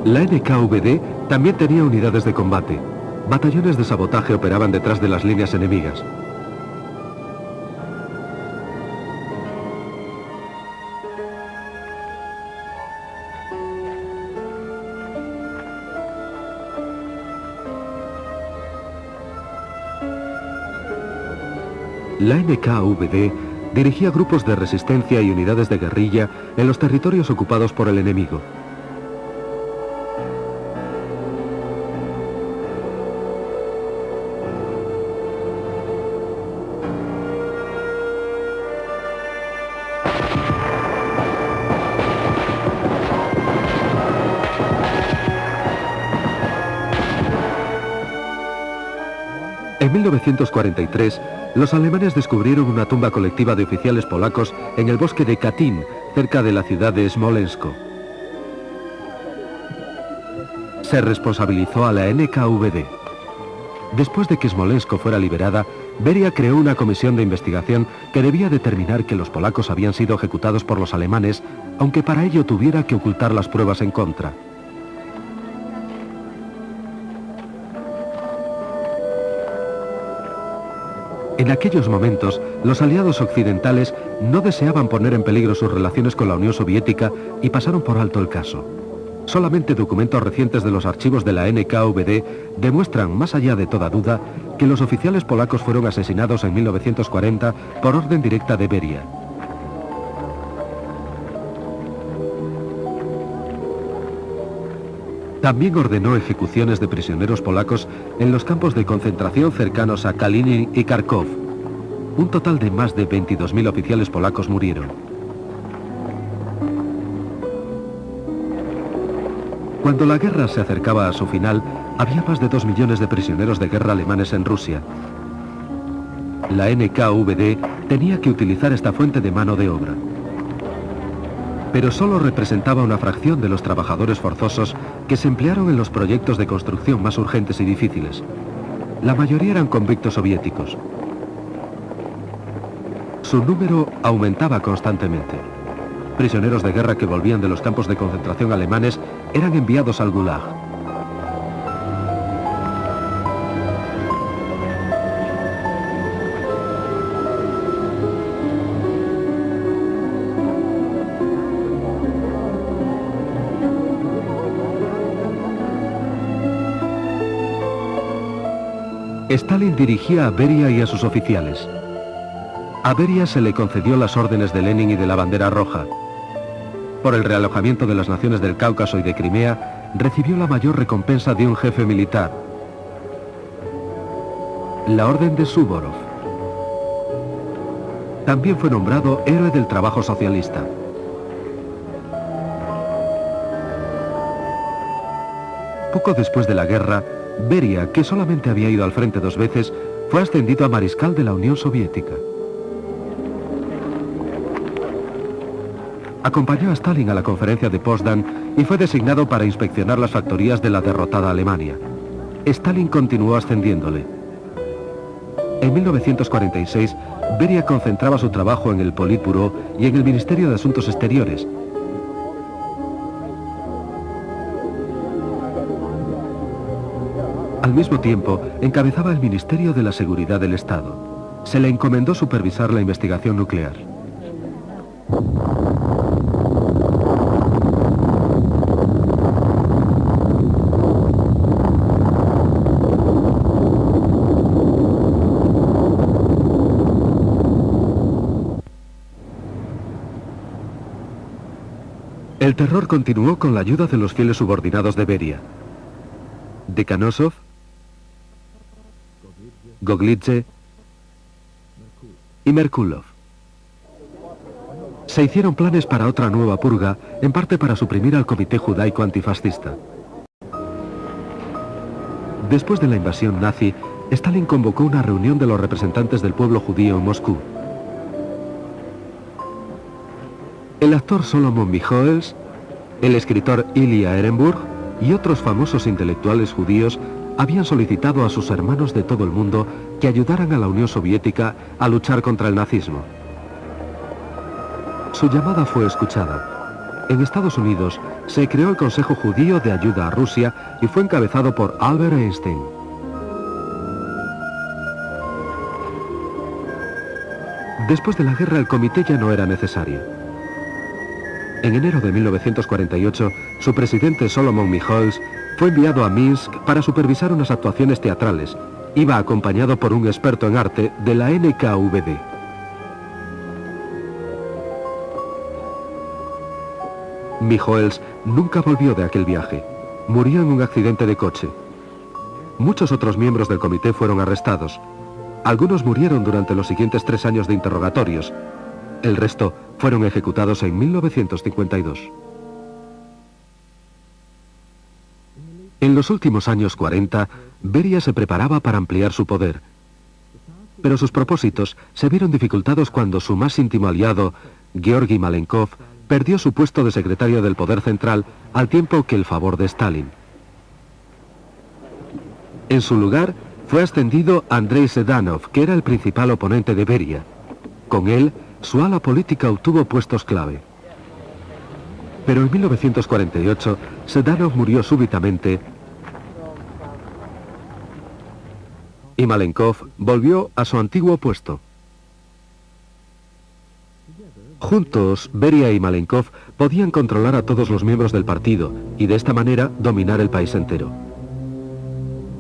La NKVD también tenía unidades de combate. Batallones de sabotaje operaban detrás de las líneas enemigas. La NKVD dirigía grupos de resistencia y unidades de guerrilla en los territorios ocupados por el enemigo. En 1943, los alemanes descubrieron una tumba colectiva de oficiales polacos en el bosque de Katyn, cerca de la ciudad de Smolensk. Se responsabilizó a la NKVD. Después de que Smolensk fuera liberada, Beria creó una comisión de investigación que debía determinar que los polacos habían sido ejecutados por los alemanes, aunque para ello tuviera que ocultar las pruebas en contra. En aquellos momentos, los aliados occidentales no deseaban poner en peligro sus relaciones con la Unión Soviética y pasaron por alto el caso. Solamente documentos recientes de los archivos de la NKVD demuestran, más allá de toda duda, que los oficiales polacos fueron asesinados en 1940 por orden directa de Beria. También ordenó ejecuciones de prisioneros polacos en los campos de concentración cercanos a Kalinin y Kharkov. Un total de más de 22.000 oficiales polacos murieron. Cuando la guerra se acercaba a su final, había más de 2 millones de prisioneros de guerra alemanes en Rusia. La NKVD tenía que utilizar esta fuente de mano de obra. Pero solo representaba una fracción de los trabajadores forzosos que se emplearon en los proyectos de construcción más urgentes y difíciles. La mayoría eran convictos soviéticos. Su número aumentaba constantemente. Prisioneros de guerra que volvían de los campos de concentración alemanes eran enviados al Gulag. Stalin dirigía a Beria y a sus oficiales. A Beria se le concedió las órdenes de Lenin y de la Bandera Roja. Por el realojamiento de las naciones del Cáucaso y de Crimea, recibió la mayor recompensa de un jefe militar, la Orden de Suvorov. También fue nombrado héroe del trabajo socialista. Poco después de la guerra, Beria, que solamente había ido al frente 2 veces, fue ascendido a mariscal de la Unión Soviética. Acompañó a Stalin a la conferencia de Potsdam y fue designado para inspeccionar las factorías de la derrotada Alemania. Stalin continuó ascendiéndole. En 1946, Beria concentraba su trabajo en el Politburó y en el Ministerio de Asuntos Exteriores. Al mismo tiempo, encabezaba el Ministerio de la Seguridad del Estado. Se le encomendó supervisar la investigación nuclear. El terror continuó con la ayuda de los fieles subordinados de Beria. Dekhanosov, Goglidze y Merkulov. Se hicieron planes para otra nueva purga, en parte para suprimir al Comité Judaico Antifascista. Después de la invasión nazi, Stalin convocó una reunión de los representantes del pueblo judío en Moscú. El actor Solomon Michoels, el escritor Ilya Ehrenburg y otros famosos intelectuales judíos habían solicitado a sus hermanos de todo el mundo que ayudaran a la Unión Soviética a luchar contra el nazismo. Su llamada fue escuchada. En Estados Unidos se creó el Consejo Judío de Ayuda a Rusia y fue encabezado por Albert Einstein. Después de la guerra el comité ya no era necesario. En enero de 1948, su presidente Solomon Michoels fue enviado a Minsk para supervisar unas actuaciones teatrales. Iba acompañado por un experto en arte de la NKVD. Michoels nunca volvió de aquel viaje. Murió en un accidente de coche. Muchos otros miembros del comité fueron arrestados. Algunos murieron durante los siguientes 3 años de interrogatorios. El resto fueron ejecutados en 1952. En los últimos años 40, Beria se preparaba para ampliar su poder. Pero sus propósitos se vieron dificultados cuando su más íntimo aliado, Georgi Malenkov, perdió su puesto de secretario del Poder Central al tiempo que el favor de Stalin. En su lugar, fue ascendido Andrei Sedanov, que era el principal oponente de Beria. Con él, su ala política obtuvo puestos clave. Pero en 1948, Sedanov murió súbitamente y Malenkov volvió a su antiguo puesto. Juntos, Beria y Malenkov podían controlar a todos los miembros del partido y de esta manera dominar el país entero.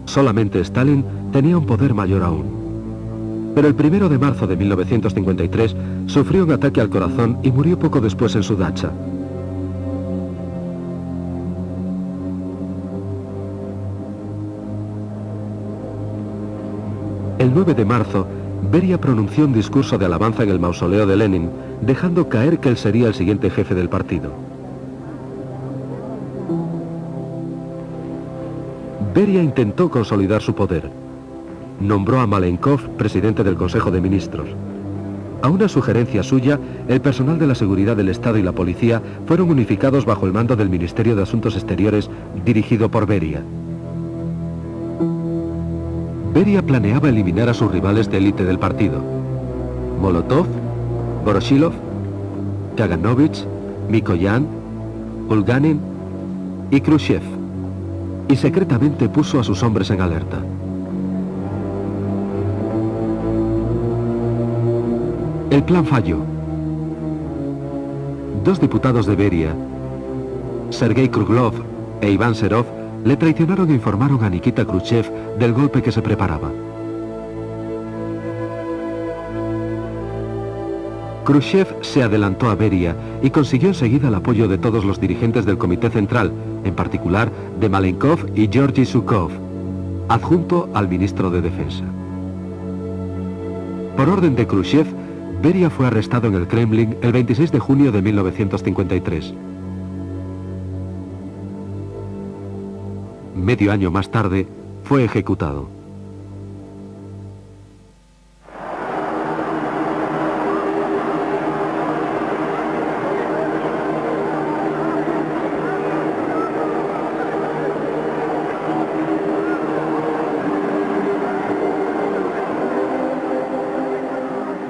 Solamente Stalin tenía un poder mayor aún. Pero el 1 de marzo de 1953 sufrió un ataque al corazón y murió poco después en su dacha. El 9 de marzo, Beria pronunció un discurso de alabanza en el mausoleo de Lenin, dejando caer que él sería el siguiente jefe del partido. Beria intentó consolidar su poder. Nombró a Malenkov presidente del Consejo de Ministros. A una sugerencia suya, el personal de la seguridad del Estado y la policía fueron unificados bajo el mando del Ministerio de Asuntos Exteriores, dirigido por Beria. Beria planeaba eliminar a sus rivales de élite del partido: Molotov, Voroshilov, Kaganovich, Mikoyan, Bulganin y Khrushchev, y secretamente puso a sus hombres en alerta. El plan falló. Dos diputados de Beria, Sergei Kruglov e Iván Serov, le traicionaron e informaron a Nikita Khrushchev del golpe que se preparaba. Khrushchev se adelantó a Beria y consiguió enseguida el apoyo de todos los dirigentes del Comité Central, en particular de Malenkov y Georgy Zhukov, adjunto al ministro de Defensa. Por orden de Khrushchev, Beria fue arrestado en el Kremlin el 26 de junio de 1953. Medio año más tarde, fue ejecutado.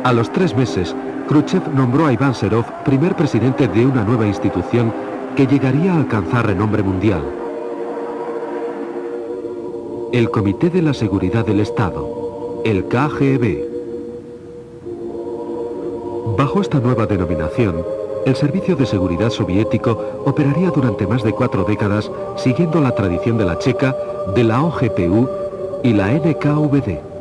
A los 3 meses, Khrushchev nombró a Iván Serov primer presidente de una nueva institución que llegaría a alcanzar renombre mundial: el Comité de la Seguridad del Estado, el KGB. Bajo esta nueva denominación, el servicio de seguridad soviético operaría durante más de 4 décadas, siguiendo la tradición de la Checa, de la OGPU y la NKVD.